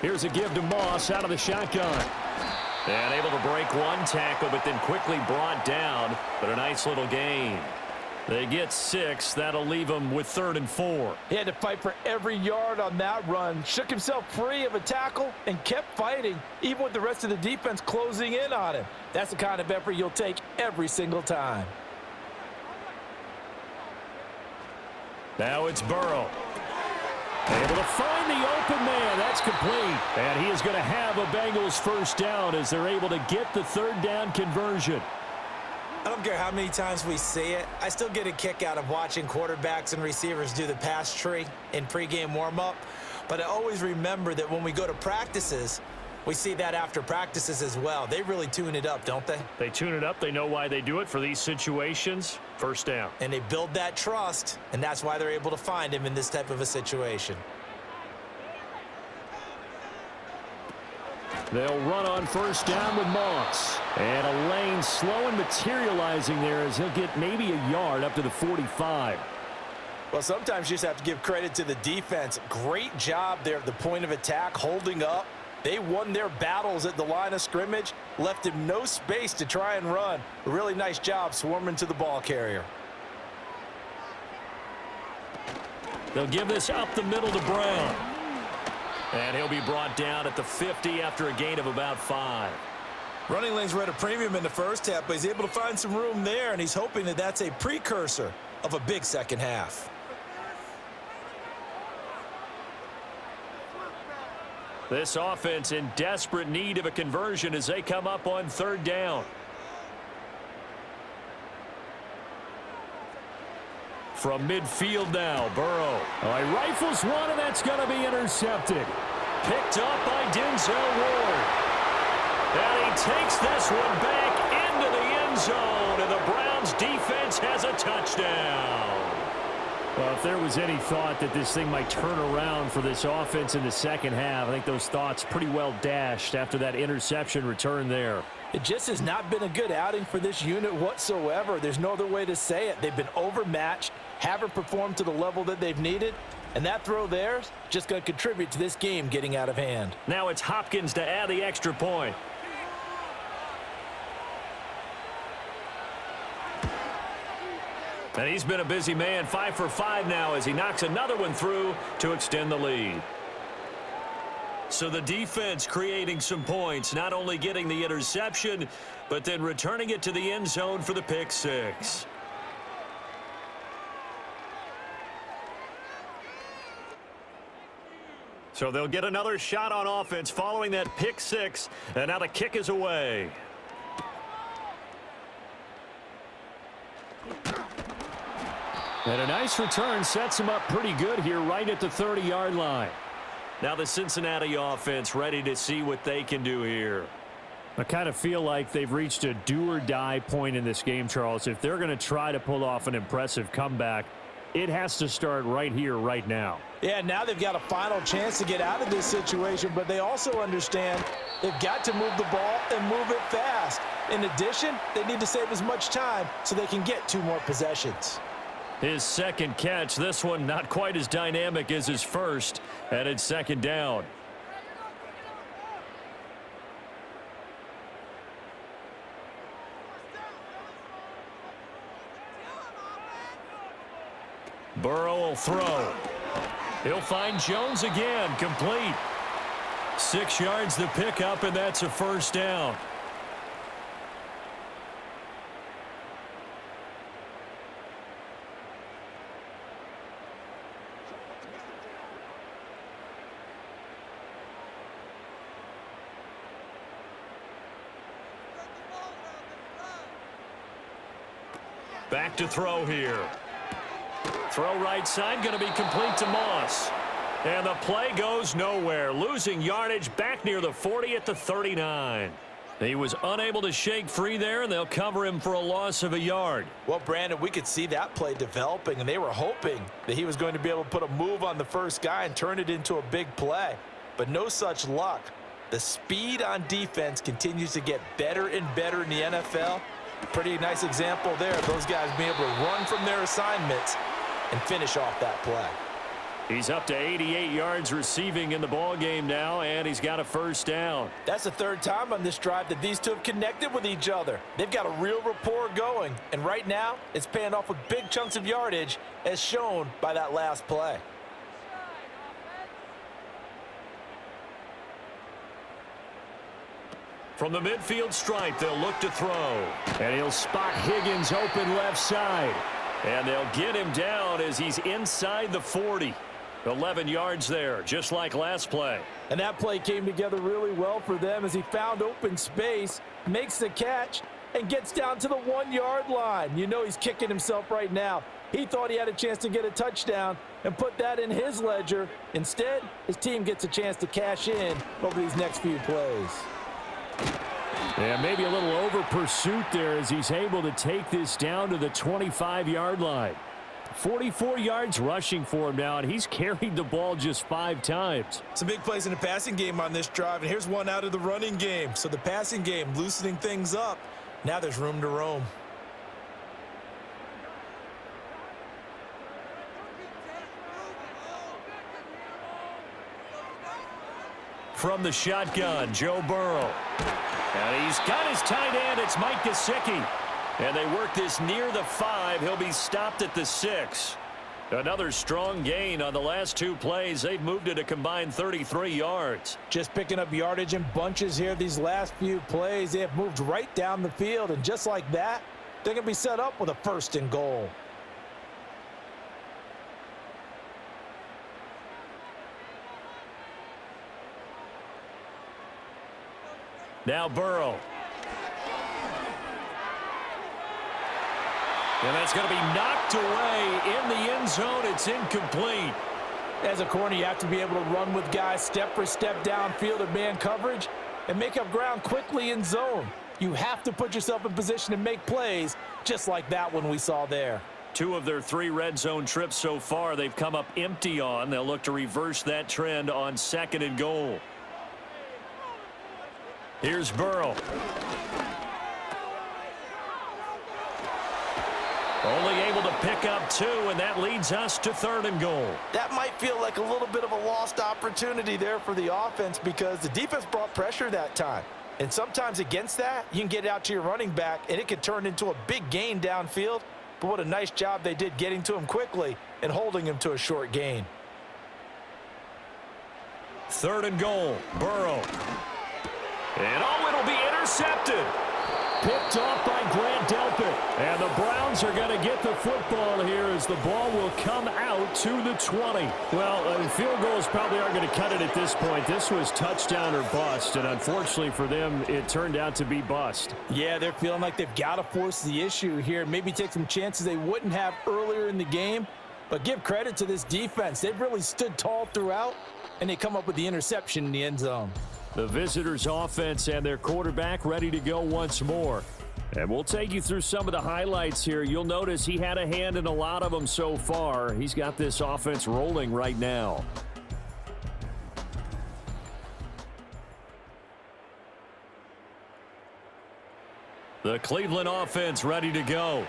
Speaker 2: Here's a give to Moss out of the shotgun. And able to break one tackle, but then quickly brought down. But a nice little gain. They get 6. That'll leave them with 3rd and 4.
Speaker 4: He had to fight for every yard on that run. Shook himself free of a tackle and kept fighting, even with the rest of the defense closing in on him. That's the kind of effort you'll take every single time.
Speaker 2: Now it's Burrow. Able to find the open man. That's complete. And he is going to have a Bengals first down as they're able to get the 3rd down conversion.
Speaker 3: I don't care how many times we see it. I still get a kick out of watching quarterbacks and receivers do the pass tree in pregame warm-up. But I always remember that when we go to practices, we see that after practices as well. They really tune it up, don't they?
Speaker 2: They tune it up. They know why they do it for these situations. First down.
Speaker 3: And they build that trust, and that's why they're able to find him in this type of a situation.
Speaker 2: They'll run on first down with Moss. And a lane slow and materializing there as he'll get maybe a yard up to the 45.
Speaker 4: Well, sometimes you just have to give credit to the defense. Great job there at the point of attack, holding up. They won their battles at the line of scrimmage, left him no space to try and run. A really nice job swarming to the ball carrier.
Speaker 2: They'll give this up the middle to Brown. And he'll be brought down at the 50 after a gain of about 5.
Speaker 3: Running lanes were at a premium in the first half, but he's able to find some room there, and he's hoping that that's a precursor of a big second half.
Speaker 2: This offense in desperate need of a conversion as they come up on 3rd down. From midfield now, Burrow. Oh, he rifles one, and that's going to be intercepted. Picked up by Denzel Ward. And he takes this one back into the end end zone, and the Browns defense has a touchdown. Well, if there was any thought that this thing might turn around for this offense in the second half, I think those thoughts pretty well dashed after that interception return there.
Speaker 4: It just has not been a good outing for this unit whatsoever. There's no other way to say it. They've been overmatched, haven't performed to the level that they've needed, and that throw there is just going to contribute to this game getting out of hand.
Speaker 2: Now it's Hopkins to add the extra point. And he's been a busy man, 5 for 5 now as he knocks another one through to extend the lead. So the defense creating some points, not only getting the interception, but then returning it to the end zone for the pick six. So they'll get another shot on offense following that pick six, and now the kick is away. And a nice return sets him up pretty good here right at the 30-yard line. Now the Cincinnati offense ready to see what they can do here. I kind of feel like they've reached a do-or-die point in this game, Charles. If they're going to try to pull off an impressive comeback, it has to start right here, right now.
Speaker 4: Yeah, now they've got a final chance to get out of this situation, but they also understand they've got to move the ball and move it fast. In addition, they need to save as much time so they can get 2 more possessions.
Speaker 2: His second catch, this one not quite as dynamic as his first, and it's second down. Burrow will throw. He'll find Jones again, complete. 6 yards to pick up, and that's a first down. Back to throw here. Throw right side, going to be complete to Moss. And the play goes nowhere. Losing yardage back near the 40 at the 39. He was unable to shake free there, and they'll cover him for a loss of a yard.
Speaker 4: Well, Brandon, we could see that play developing, and they were hoping that he was going to be able to put a move on the first guy and turn it into a big play. But no such luck. The speed on defense continues to get better and better in the NFL. Pretty nice example there of those guys being able to run from their assignments and finish off that play.
Speaker 2: He's up to 88 yards receiving in the ball game now, and he's got a first down.
Speaker 4: That's the 3rd time on this drive that these two have connected with each other. They've got a real rapport going, and right now it's paying off with big chunks of yardage as shown by that last play.
Speaker 2: From the midfield stripe, they'll look to throw. And he'll spot Higgins open left side. And they'll get him down as he's inside the 40. 11 yards there, just like last play.
Speaker 4: And that play came together really well for them as he found open space, makes the catch, and gets down to the 1-yard line. You know he's kicking himself right now. He thought he had a chance to get a touchdown and put that in his ledger. Instead, his team gets a chance to cash in over these next few plays.
Speaker 2: Yeah, maybe a little over pursuit there as he's able to take this down to the 25-yard line. 44 yards rushing for him now, and he's carried the ball just 5 times.
Speaker 4: Some big plays in the passing game on this drive, and here's one out of the running game. So the passing game loosening things up. Now there's room to roam.
Speaker 2: From the shotgun, Joe Burrow. And he's got his tight end. It's Mike Gesicki. And they work this near the 5. He'll be stopped at the 6. Another strong gain on the last 2 plays. They've moved it a combined 33 yards.
Speaker 4: Just picking up yardage in bunches here these last few plays. They have moved right down the field. And just like that, they're going to be set up with a 1st and goal.
Speaker 2: Now Burrow. And that's going to be knocked away in the end zone. It's incomplete.
Speaker 4: As a corner, you have to be able to run with guys step for step downfield in man coverage and make up ground quickly in zone. You have to put yourself in position to make plays, just like that one we saw there.
Speaker 2: 2 of their 3 red zone trips so far, they've come up empty on. They'll look to reverse that trend on 2nd and goal. Here's Burrow. Only able to pick up 2, and that leads us to 3rd and goal.
Speaker 4: That might feel like a little bit of a lost opportunity there for the offense because the defense brought pressure that time. And sometimes against that, you can get out to your running back, and it can turn into a big gain downfield. But what a nice job they did getting to him quickly and holding him to a short gain.
Speaker 2: 3rd and goal, Burrow. And it'll be intercepted. Picked off by Grant Delpit. And the Browns are going to get the football here as the ball will come out to the 20. Well, field goals probably aren't going to cut it at this point. This was touchdown or bust, and unfortunately for them, it turned out to be bust.
Speaker 4: Yeah, they're feeling like they've got to force the issue here. Maybe take some chances they wouldn't have earlier in the game. But give credit to this defense. They've really stood tall throughout, and they come up with the interception in the end zone.
Speaker 2: The visitors' offense and their quarterback ready to go once more. And we'll take you through some of the highlights here. You'll notice he had a hand in a lot of them so far. He's got this offense rolling right now. The Cleveland offense ready to go.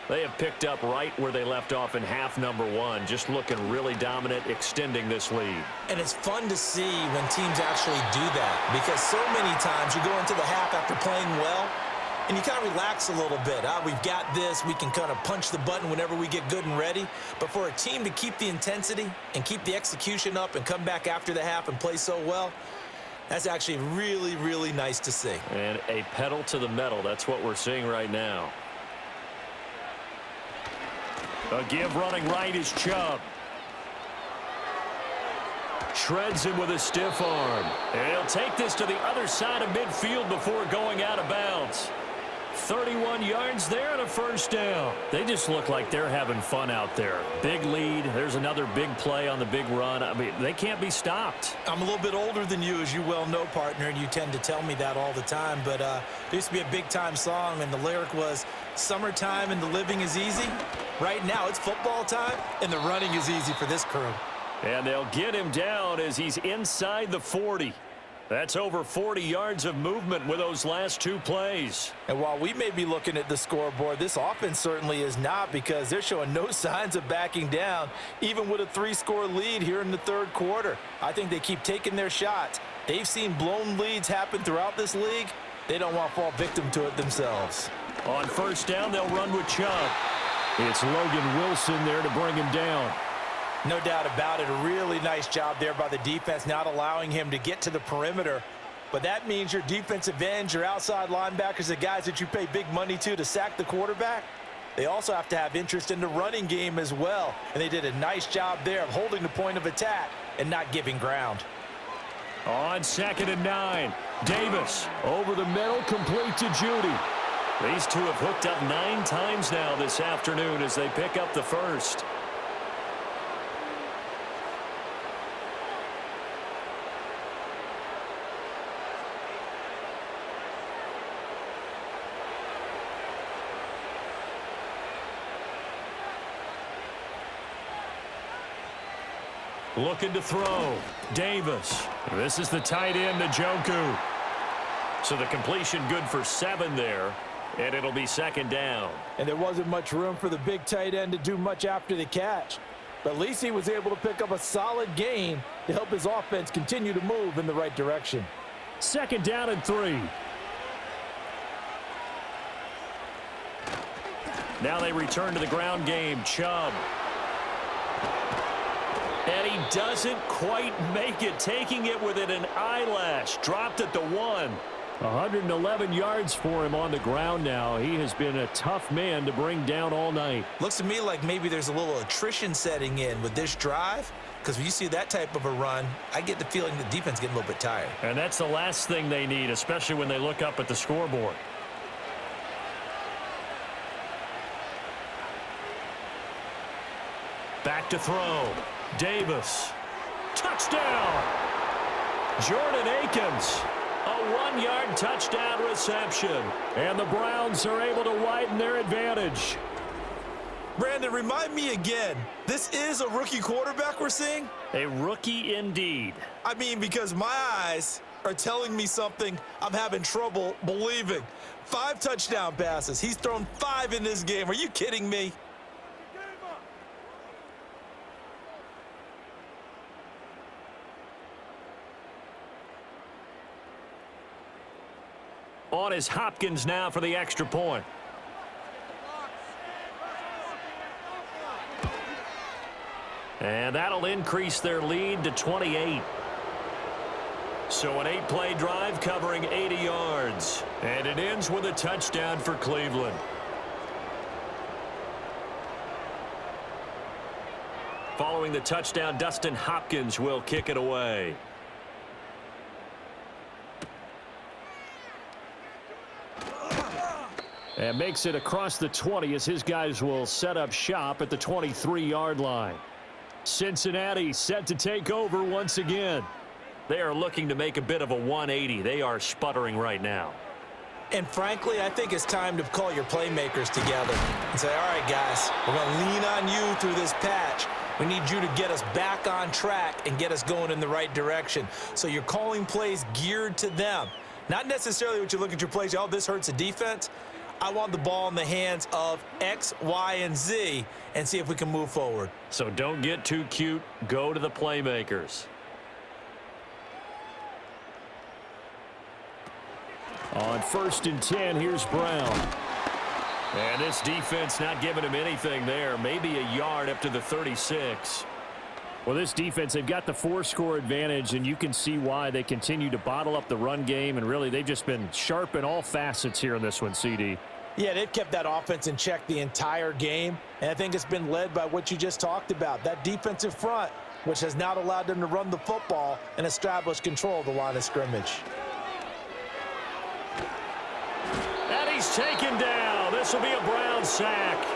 Speaker 2: They have picked up right where they left off in half number 1, just looking really dominant, extending this lead.
Speaker 3: And it's fun to see when teams actually do that because so many times you go into the half after playing well and you kind of relax a little bit. We've got this. We can kind of punch the button whenever we get good and ready. But for a team to keep the intensity and keep the execution up and come back after the half and play so well, that's actually really, really nice to see.
Speaker 2: And a pedal to the metal. That's what we're seeing right now. A give running right is Chubb. Shreds him with a stiff arm. And he'll take this to the other side of midfield before going out of bounds. 31 yards there and a first down. They just look like they're having fun out there. Big lead. There's another big play on the big run. I mean, they can't be stopped.
Speaker 3: I'm a little bit older than you, as you well know, partner, and you tend to tell me that all the time. But there used to be a big-time song, and the lyric was, "Summertime and the living is easy." Right now, it's football time, and the running is easy for this crew.
Speaker 2: And they'll get him down as he's inside the 40. That's over 40 yards of movement with those last 2 plays.
Speaker 4: And while we may be looking at the scoreboard, this offense certainly is not because they're showing no signs of backing down, even with a 3-score lead here in the 3rd quarter. I think they keep taking their shots. They've seen blown leads happen throughout this league. They don't want to fall victim to it themselves.
Speaker 2: On first down, they'll run with Chubb. It's Logan Wilson there to bring him down.
Speaker 4: No doubt about it. A really nice job there by the defense, not allowing him to get to the perimeter. But that means your defensive ends, your outside linebackers, the guys that you pay big money to sack the quarterback, they also have to have interest in the running game as well. And they did a nice job there of holding the point of attack and not giving ground.
Speaker 2: On 2nd and 9, Davis over the middle, complete to Judy. These two have hooked up 9 times now this afternoon as they pick up the first. Looking to throw. Davis. This is the tight end, Njoku. So the completion good for 7 there, and it'll be 2nd down.
Speaker 4: And there wasn't much room for the big tight end to do much after the catch. But at least he was able to pick up a solid gain to help his offense continue to move in the right direction.
Speaker 2: 2nd down and 3. Now they return to the ground game. Chubb. And he doesn't quite make it, taking it within an eyelash. Dropped at the 1. 111 yards for him on the ground now. He has been a tough man to bring down all night.
Speaker 3: Looks to me like maybe there's a little attrition setting in with this drive, because when you see that type of a run, I get the feeling the defense getting a little bit tired.
Speaker 2: And that's the last thing they need, especially when they look up at the scoreboard. Back to throw. Davis. Touchdown! Jordan Akins A 1-yard touchdown reception. And the Browns are able to widen their advantage.
Speaker 3: Brandon, remind me again, this is a rookie quarterback we're seeing?
Speaker 2: A rookie indeed.
Speaker 3: I mean, because my eyes are telling me something I'm having trouble believing. 5 touchdown passes. He's thrown 5 in this game. Are you kidding me?
Speaker 2: On is Hopkins now for the extra point. And that'll increase their lead to 28. So an 8-play drive covering 80 yards. And it ends with a touchdown for Cleveland. Following the touchdown, Dustin Hopkins will kick it away. And makes it across the 20 as his guys will set up shop at the 23-yard line. Cincinnati set to take over once again. They are looking to make a bit of a 180. They are sputtering right now.
Speaker 3: And frankly, I think it's time to call your playmakers together and say, all right, guys, we're going to lean on you through this patch. We need you to get us back on track and get us going in the right direction. So you're calling plays geared to them. Not necessarily what you look at your plays, oh, this hurts the defense. I want the ball in the hands of X, Y, and Z and see if we can move forward.
Speaker 2: So don't get too cute. Go to the playmakers. On 1st and 10, here's Brown. And this defense not giving him anything there. Maybe a yard up to the 36. Well, this defense, they've got the 4-score advantage, and you can see why they continue to bottle up the run game, and really they've just been sharp in all facets here in this one, CD.
Speaker 3: Yeah, they've kept that offense in check the entire game, and I think it's been led by what you just talked about, that defensive front, which has now allowed them to run the football and establish control of the line of scrimmage.
Speaker 2: And he's taken down. This will be a Brown sack.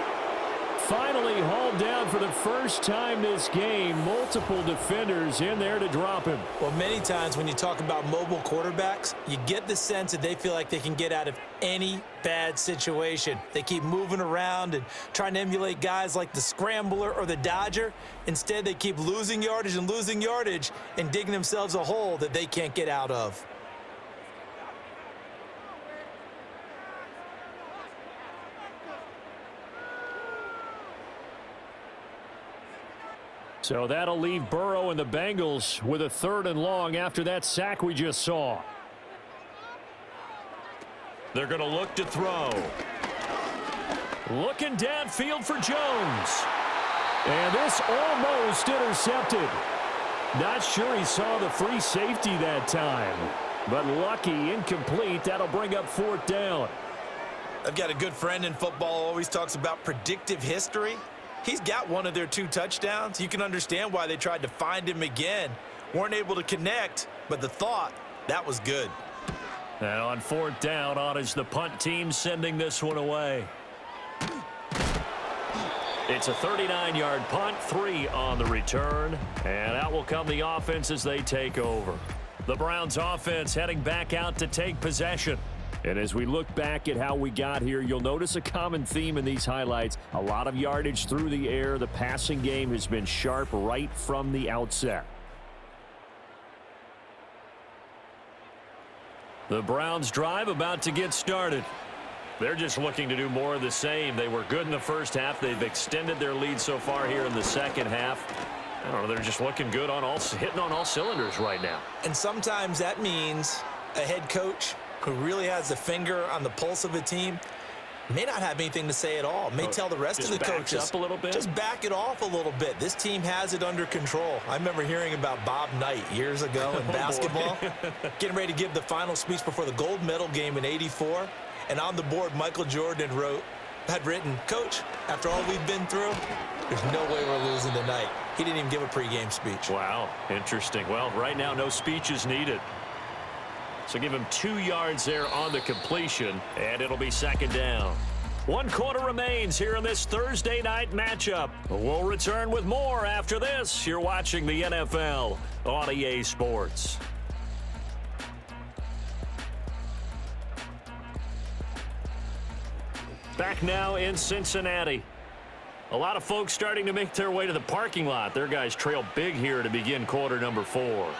Speaker 2: Finally hauled down for the first time this game. Multiple defenders in there to drop him.
Speaker 3: Well, many times when you talk about mobile quarterbacks, you get the sense that they feel like they can get out of any bad situation. They keep moving around and trying to emulate guys like the Scrambler or the Dodger. Instead, they keep losing yardage and digging themselves a hole that they can't get out of.
Speaker 2: So that'll leave Burrow and the Bengals with a 3rd and long after that sack we just saw. They're going to look to throw. Looking downfield for Jones. And this almost intercepted. Not sure he saw the free safety that time. But lucky, incomplete. That'll bring up 4th down.
Speaker 3: I've got a good friend in football, always talks about predictive history. He's got one of their 2 touchdowns. You can understand why they tried to find him again. Weren't able to connect, but the thought, that was good.
Speaker 2: And on 4th down, on is the punt team sending this one away. It's a 39-yard punt, 3 on the return. And out will come the offense as they take over. The Browns offense heading back out to take possession. And as we look back at how we got here, you'll notice a common theme in these highlights. A lot of yardage through the air. The passing game has been sharp right from the outset. The Browns drive about to get started. They're just looking to do more of the same. They were good in the first half. They've extended their lead so far here in the second half. I don't know, they're just looking good hitting on all cylinders right now.
Speaker 3: And sometimes that means a head coach who really has a finger on the pulse of a team may not have anything to say at all. May tell the rest of the coaches,
Speaker 2: up a little bit.
Speaker 3: Just back it off a little bit. This team has it under control. I remember hearing about Bob Knight years ago in basketball, getting ready to give the final speech before the gold medal game in '84. And on the board, Michael Jordan had written, "Coach, after all we've been through, there's no way we're losing tonight." He didn't even give a pregame speech.
Speaker 2: Wow, interesting. Well, right now, no speech is needed. So give him 2 yards there on the completion, and it'll be 2nd down. 1 quarter remains here in this Thursday night matchup. We'll return with more after this. You're watching the NFL on EA Sports. Back now in Cincinnati. A lot of folks starting to make their way to the parking lot. Their guys trail big here to begin quarter number 4.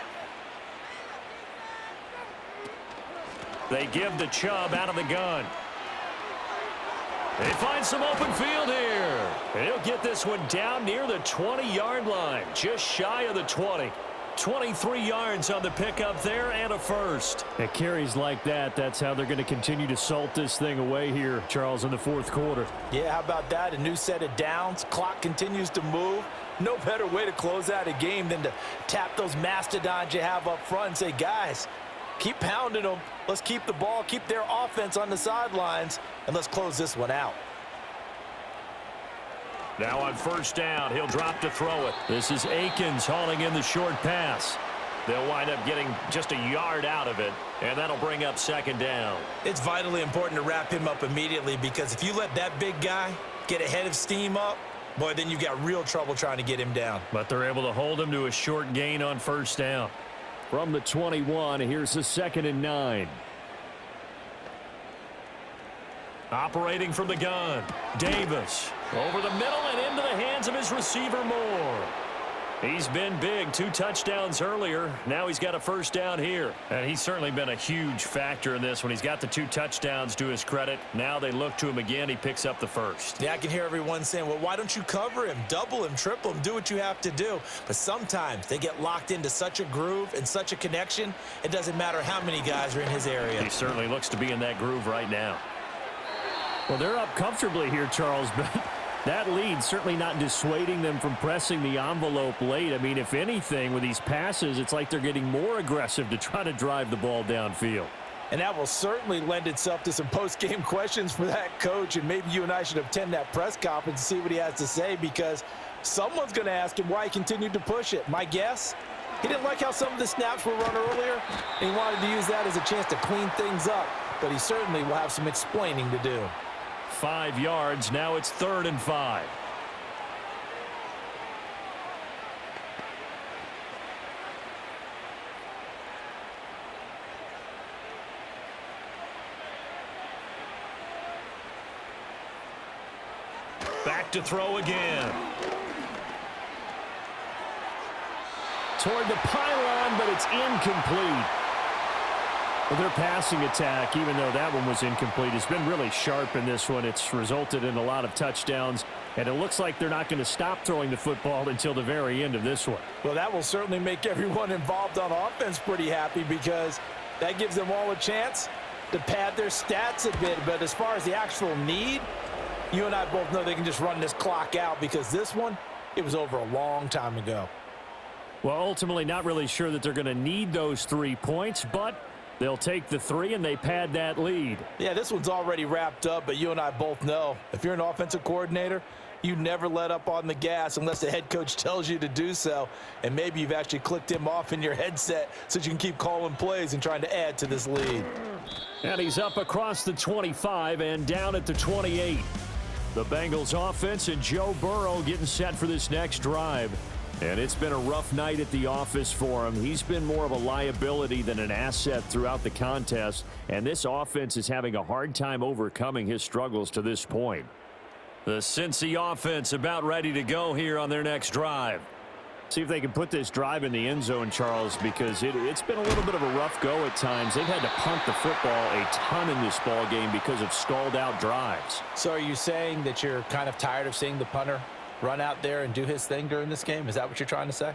Speaker 2: They give to Chubb out of the gun. They find some open field here. And he'll get this one down near the 20-yard line, just shy of the 20. 23 yards on the pickup there and a first.
Speaker 6: At carries like that, that's how they're going to continue to salt this thing away here, Charles, in the fourth quarter.
Speaker 4: Yeah, how about that? A new set of downs. Clock continues to move. No better way to close out a game than to tap those mastodons you have up front and say, guys, keep pounding them. Let's keep the ball, keep their offense on the sidelines, and let's close this one out.
Speaker 2: Now on first down, he'll drop to throw it. This is Akins hauling in the short pass. They'll wind up getting just a yard out of it, and that'll bring up second down.
Speaker 3: It's vitally important to wrap him up immediately, because if you let that big guy get ahead of steam up, boy, then you've got real trouble trying to get him down.
Speaker 2: But they're able to hold him to a short gain on first down.
Speaker 6: From the 21, here's the 2nd and 9.
Speaker 2: Operating from the gun, Davis. Over the middle and into the hands of his receiver, Moore. He's been big, 2 touchdowns earlier. Now he's got a first down here. And he's certainly been a huge factor in this when he's got the 2 touchdowns to his credit. Now they look to him again. He picks up the first.
Speaker 3: Yeah, I can hear everyone saying, well, why don't you cover him, double him, triple him, do what you have to do. But sometimes they get locked into such a groove and such a connection, it doesn't matter how many guys are in his area.
Speaker 2: He certainly looks to be in that groove right now.
Speaker 6: Well, they're up comfortably here, Charles, but that lead certainly not dissuading them from pressing the envelope late. I mean, if anything, with these passes, it's like they're getting more aggressive to try to drive the ball downfield.
Speaker 4: And that will certainly lend itself to some post-game questions for that coach, and maybe you and I should attend that press conference and see what he has to say, because someone's going to ask him why he continued to push it. My guess, he didn't like how some of the snaps were run earlier, and he wanted to use that as a chance to clean things up, but he certainly will have some explaining to do.
Speaker 2: 5 yards. Now it's 3rd and 5. Back to throw again.
Speaker 6: Toward the pylon, but it's incomplete. Well, their passing attack, even though that one was incomplete, has been really sharp in this one. It's resulted in a lot of touchdowns, and it looks like they're not going to stop throwing the football until the very end of this one.
Speaker 4: Well, that will certainly make everyone involved on offense pretty happy, because that gives them all a chance to pad their stats a bit. But as far as the actual need, you and I both know they can just run this clock out, because this one, it was over a long time ago.
Speaker 6: Well, ultimately not really sure that they're going to need those 3 points, but they'll take the 3 and they pad that lead.
Speaker 4: Yeah, this one's already wrapped up, but you and I both know if you're an offensive coordinator, you never let up on the gas unless the head coach tells you to do so. And maybe you've actually clicked him off in your headset so you can keep calling plays and trying to add to this lead.
Speaker 6: And he's up across the 25 and down at the 28. The Bengals offense and Joe Burrow getting set for this next drive. And it's been a rough night at the office for him. He's been more of a liability than an asset throughout the contest, and this offense is having a hard time overcoming his struggles to this point.
Speaker 2: The Cincy offense about ready to go here on their next drive.
Speaker 6: See if they can put this drive in the end zone, Charles, because it's been a little bit of a rough go at times. They've had to punt the football a ton in this ball game because of stalled out drives.
Speaker 4: So are you saying that you're kind of tired of seeing the punter run out there and do his thing during this game? Is that what you're trying to say?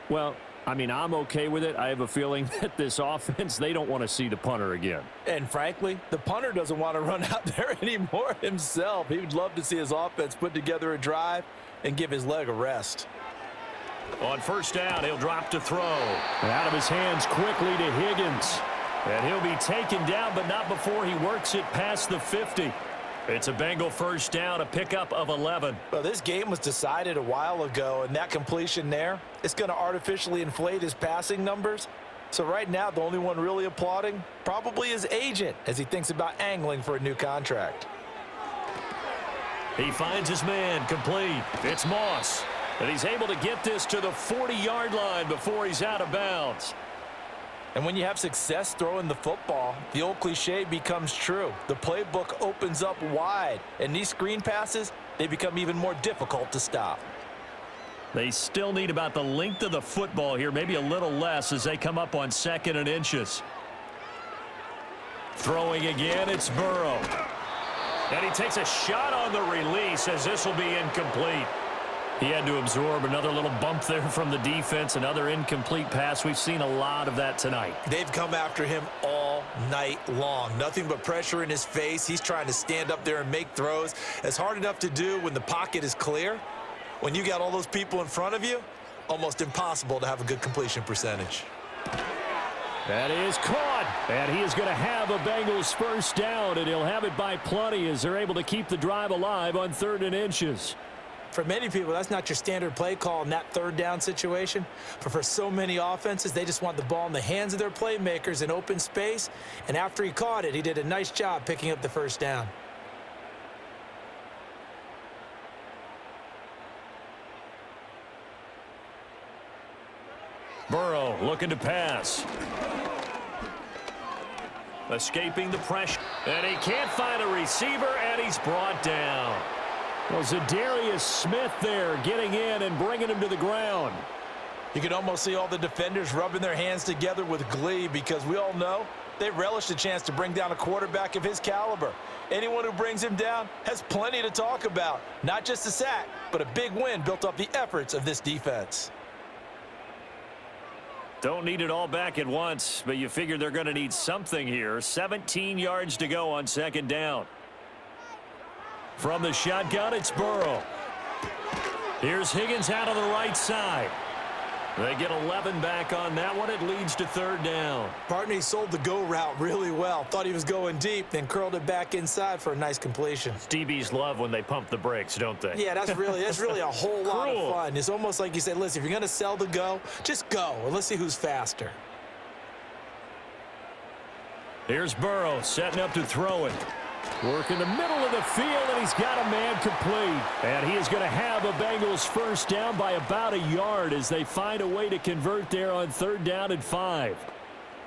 Speaker 6: Well, I mean, I'm okay with it. I have a feeling that this offense, they don't want to see the punter again.
Speaker 4: And frankly, the punter doesn't want to run out there anymore himself. He would love to see his offense put together a drive and give his leg a rest.
Speaker 2: On first down, he'll drop to throw. And out of his hands quickly to Higgins. And he'll be taken down, but not before he works it past the 50. It's a Bengal first down, a pickup of 11.
Speaker 4: Well, this game was decided a while ago, and that completion there, it's going to artificially inflate his passing numbers. So right now, the only one really applauding probably his agent as he thinks about angling for a new contract.
Speaker 2: He finds his man complete. It's Moss. And he's able to get this to the 40-yard line before he's out of bounds.
Speaker 4: And when you have success throwing the football, the old cliche becomes true. The playbook opens up wide, and these screen passes, they become even more difficult to stop.
Speaker 2: They still need about the length of the football here, maybe a little less as they come up on 2nd and inches. Throwing again, it's Burrow. And he takes a shot on the release as this will be incomplete. He had to absorb another little bump there from the defense, another incomplete pass. We've seen a lot of that tonight.
Speaker 3: They've come after him all night long. Nothing but pressure in his face. He's trying to stand up there and make throws. It's hard enough to do when the pocket is clear. When you got all those people in front of you, almost impossible to have a good completion percentage.
Speaker 6: That is caught, and he is going to have a Bengals first down, and he'll have it by plenty as they're able to keep the drive alive on 3rd and inches.
Speaker 3: For many people, that's not your standard play call in that 3rd down situation. But for so many offenses, they just want the ball in the hands of their playmakers in open space. And after he caught it, he did a nice job picking up the first down.
Speaker 2: Burrow looking to pass. Escaping the pressure. And he can't find a receiver, and he's brought down.
Speaker 6: Well, Zadarius Smith there getting in and bringing him to the ground.
Speaker 4: You can almost see all the defenders rubbing their hands together with glee because we all know they relish the chance to bring down a quarterback of his caliber. Anyone who brings him down has plenty to talk about. Not just a sack, but a big win built off the efforts of this defense.
Speaker 2: Don't need it all back at once, but you figure they're going to need something here. 17 yards to go on 2nd down. From the shotgun, it's Burrow. Here's Higgins out on the right side. They get 11 back on that one. It leads to 3rd down.
Speaker 3: Partner, he sold the go route really well. Thought he was going deep, then curled it back inside for a nice completion.
Speaker 2: DBs love when they pump the brakes, don't they?
Speaker 3: Yeah, that's really a whole lot of fun. It's almost like you say, listen, if you're going to sell the go, just go, and let's see who's faster.
Speaker 2: Here's Burrow setting up to throw it.
Speaker 6: Work in the middle of the field, and he's got a man complete. And he is going to have a Bengals first down by about a yard as they find a way to convert there on 3rd down and 5.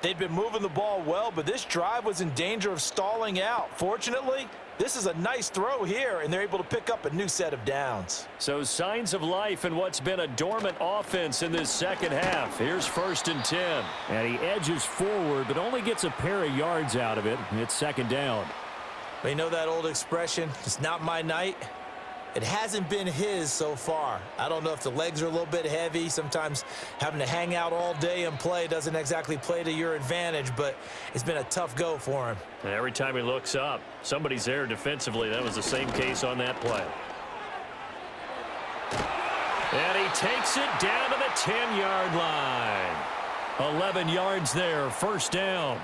Speaker 4: They'd been moving the ball well, but this drive was in danger of stalling out. Fortunately, this is a nice throw here, and they're able to pick up a new set of downs.
Speaker 2: So signs of life in what's been a dormant offense in this 2nd half. Here's 1st and 10.
Speaker 6: And he edges forward, but only gets a pair of yards out of it. It's 2nd down.
Speaker 3: You know that old expression, it's not my night? It hasn't been his so far. I don't know if the legs are a little bit heavy. Sometimes having to hang out all day and play doesn't exactly play to your advantage, but it's been a tough go for him.
Speaker 2: And every time he looks up, somebody's there defensively. That was the same case on that play. And he takes it down to the 10-yard line. 11 yards there, 1st down.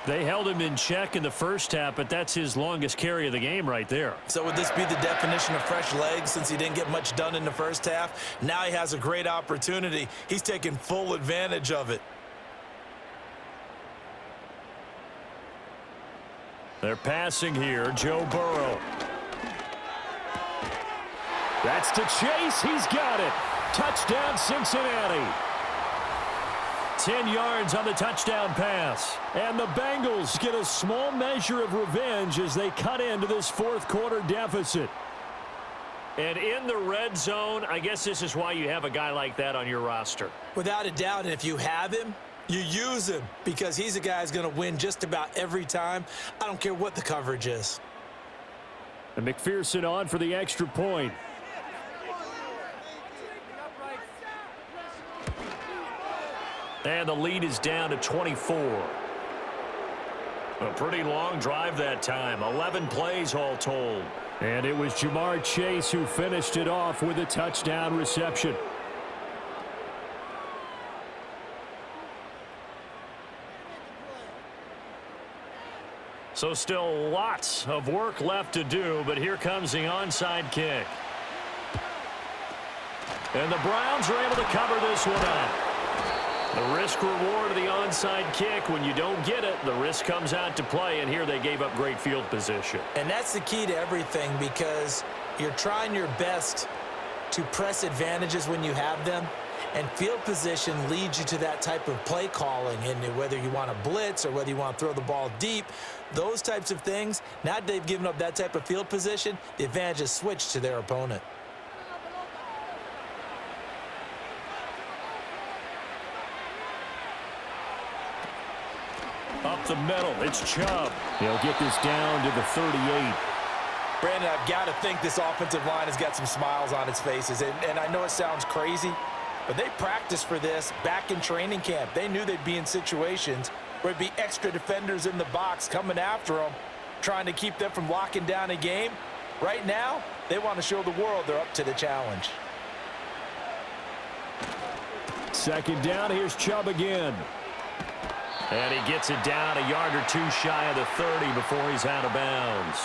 Speaker 2: They held him in check in the first half, but that's his longest carry of the game right there.
Speaker 3: So would this be the definition of fresh legs since he didn't get much done in the first half? Now he has a great opportunity. He's taking full advantage of it.
Speaker 2: They're passing here, Joe Burrow.
Speaker 6: That's to Chase. He's got it. Touchdown, Cincinnati.
Speaker 2: 10 yards on the touchdown pass.
Speaker 6: And the Bengals get a small measure of revenge as they cut into this 4th quarter deficit.
Speaker 2: And in the red zone, I guess this is why you have a guy like that on your roster.
Speaker 3: Without a doubt, and if you have him, you use him because he's a guy who's going to win just about every time. I don't care what the coverage is.
Speaker 6: And McPherson on for the extra point.
Speaker 2: And the lead is down to 24. A pretty long drive that time. 11 plays all told.
Speaker 6: And it was Jamar Chase who finished it off with a touchdown reception.
Speaker 2: So still lots of work left to do, but here comes the onside kick. And the Browns are able to cover this one up. The risk-reward of the onside kick, when you don't get it, the risk comes out to play, and here they gave up great field position.
Speaker 3: And that's the key to everything because you're trying your best to press advantages when you have them, And field position leads you to that type of play calling, and whether you want to blitz or whether you want to throw the ball deep, those types of things. Now that they've given up that type of field position, the advantage is switched to their opponent.
Speaker 2: Up the middle, it's Chubb. He'll get this down to the 38.
Speaker 4: Brandon, I've got to think this offensive line has got some smiles on its faces. And I know it sounds crazy, but they practiced for this back in training camp. They knew they'd be in situations where it'd be extra defenders in the box coming after them, trying to keep them from locking down a game. Right now, they want to show the world they're up to the challenge.
Speaker 6: Second down, here's Chubb again.
Speaker 2: And he gets it down a yard or two shy of the 30 before he's out of bounds.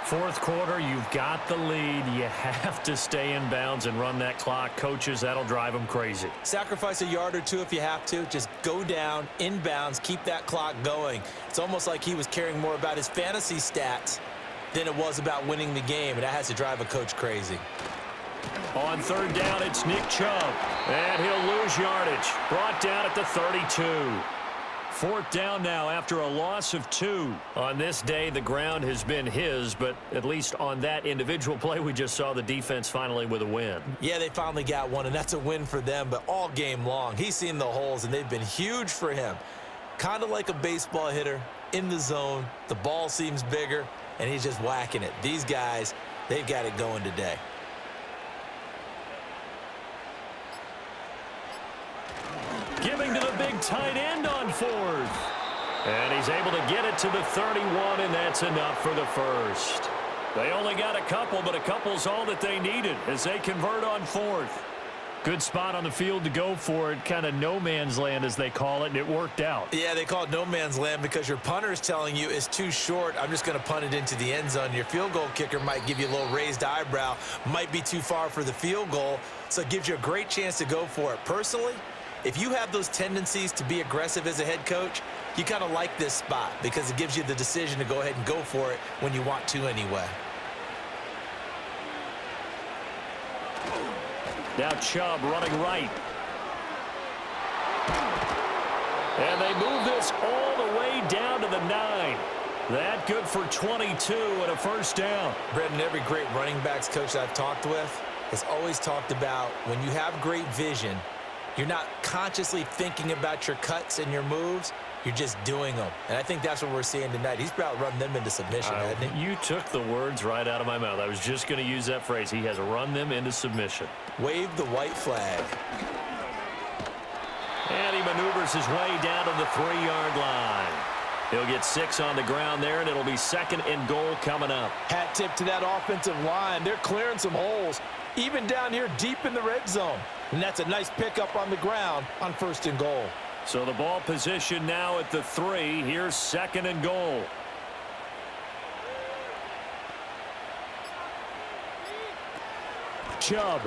Speaker 2: Fourth quarter, you've got the lead. You have to stay in bounds and run that clock. Coaches, that'll drive them crazy.
Speaker 3: Sacrifice a yard or two if you have to. Just go down, in bounds, keep that clock going. It's almost like he was caring more about his fantasy stats than it was about winning the game, and that has to drive a coach crazy.
Speaker 2: On third down, it's Nick Chubb. And he'll lose yardage. Brought down at the 32. Fourth down now after a loss of 2. On this day, the ground has been his, but at least on that individual play, we just saw the defense finally with a win.
Speaker 3: Yeah, they finally got one, and that's a win for them, but all game long, he's seen the holes, and they've been huge for him. Kind of like a baseball hitter in the zone. The ball seems bigger, and he's just whacking it. These guys, they've got it going today.
Speaker 2: Giving to the big tight end on fourth. And he's able to get it to the 31, and that's enough for the first. They only got a couple, but a couple's all that they needed as they convert on fourth. Good spot on the field to go for it, kind of no man's land as they call it, and it worked out.
Speaker 3: Yeah, they call it no man's land because your punter is telling you it's too short. I'm just going to punt it into the end zone. Your field goal kicker might give you a little raised eyebrow, might be too far for the field goal, so it gives you a great chance to go for it. Personally, if you have those tendencies to be aggressive as a head coach, you kind of like this spot because it gives you the decision to go ahead and go for it when you want to anyway.
Speaker 2: Now Chubb running right. And they move this all the way down to the 9. That good for 22 and a first down.
Speaker 3: Brendan, every great running backs coach that I've talked with has always talked about when you have great vision, you're not consciously thinking about your cuts and your moves. You're just doing them. And I think that's what we're seeing tonight. He's about run them into submission, hasn't he?
Speaker 2: You took the words right out of my mouth. I was just going to use that phrase. He has run them into submission.
Speaker 3: Wave the white flag.
Speaker 2: And he maneuvers his way down to the 3-yard line. He'll get 6 on the ground there, and it'll be second and goal coming up.
Speaker 4: Hat tip to that offensive line. They're clearing some holes, even down here deep in the red zone. And that's a nice pickup on the ground on first and goal.
Speaker 2: So the ball position now at the 3. Here's second and goal.
Speaker 6: Chubb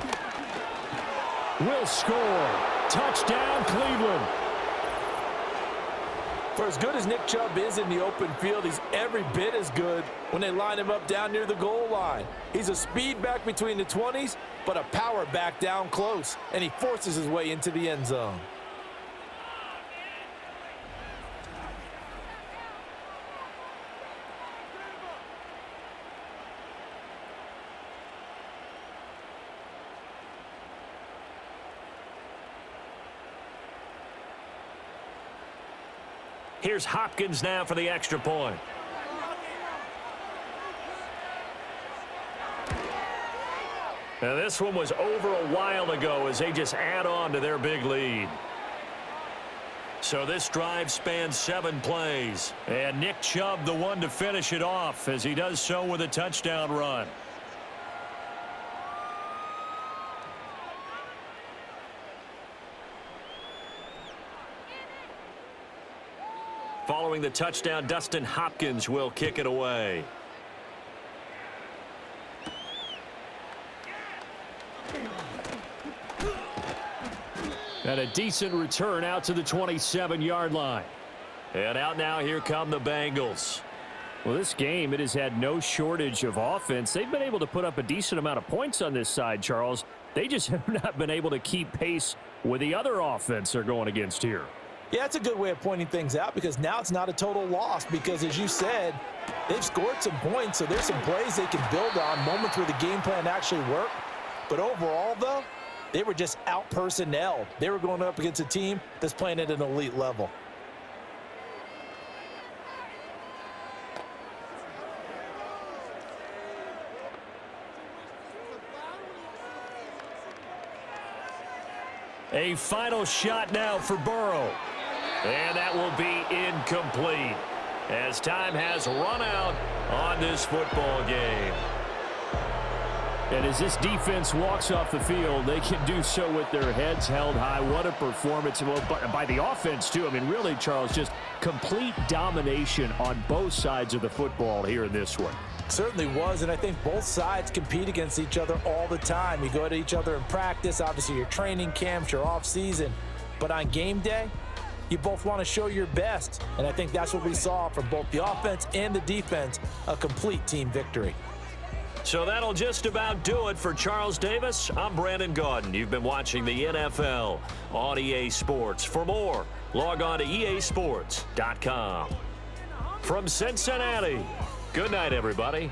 Speaker 6: will score. Touchdown, Cleveland.
Speaker 4: For as good as Nick Chubb is in the open field, he's every bit as good when they line him up down near the goal line. He's a speed back between the 20s, but a power back down close, and he forces his way into the end zone.
Speaker 2: Here's Hopkins now for the extra point. Now this one was over a while ago as they just add on to their big lead. So this drive spans 7 plays. And Nick Chubb the one to finish it off as he does so with a touchdown run. Following the touchdown, Dustin Hopkins will kick it away.
Speaker 6: And a decent return out to the 27-yard line.
Speaker 2: And out now, here come the Bengals.
Speaker 6: Well, this game, it has had no shortage of offense. They've been able to put up a decent amount of points on this side, Charles. They just have not been able to keep pace with the other offense they're going against here.
Speaker 4: Yeah, that's a good way of pointing things out because now it's not a total loss because, as you said, they've scored some points, so there's some plays they can build on, moments where the game plan actually worked. But overall, though, they were just out-personnelled. They were going up against a team that's playing at an elite level.
Speaker 2: A final shot now for Burrow. And that will be incomplete as time has run out on this football game.
Speaker 6: And as this defense walks off the field, they can do so with their heads held high. What a performance by the offense, too. I mean, really, Charles, just complete domination on both sides of the football here in this one.
Speaker 4: Certainly was, and I think both sides compete against each other all the time. You go to each other in practice, obviously your training camps, your off season, but on game day, you both want to show your best, and I think that's what we saw from both the offense and the defense, a complete team victory.
Speaker 2: So that'll just about do it for Charles Davis. I'm Brandon Gaudin. You've been watching the NFL on EA Sports. For more, log on to easports.com. From Cincinnati, good night, everybody.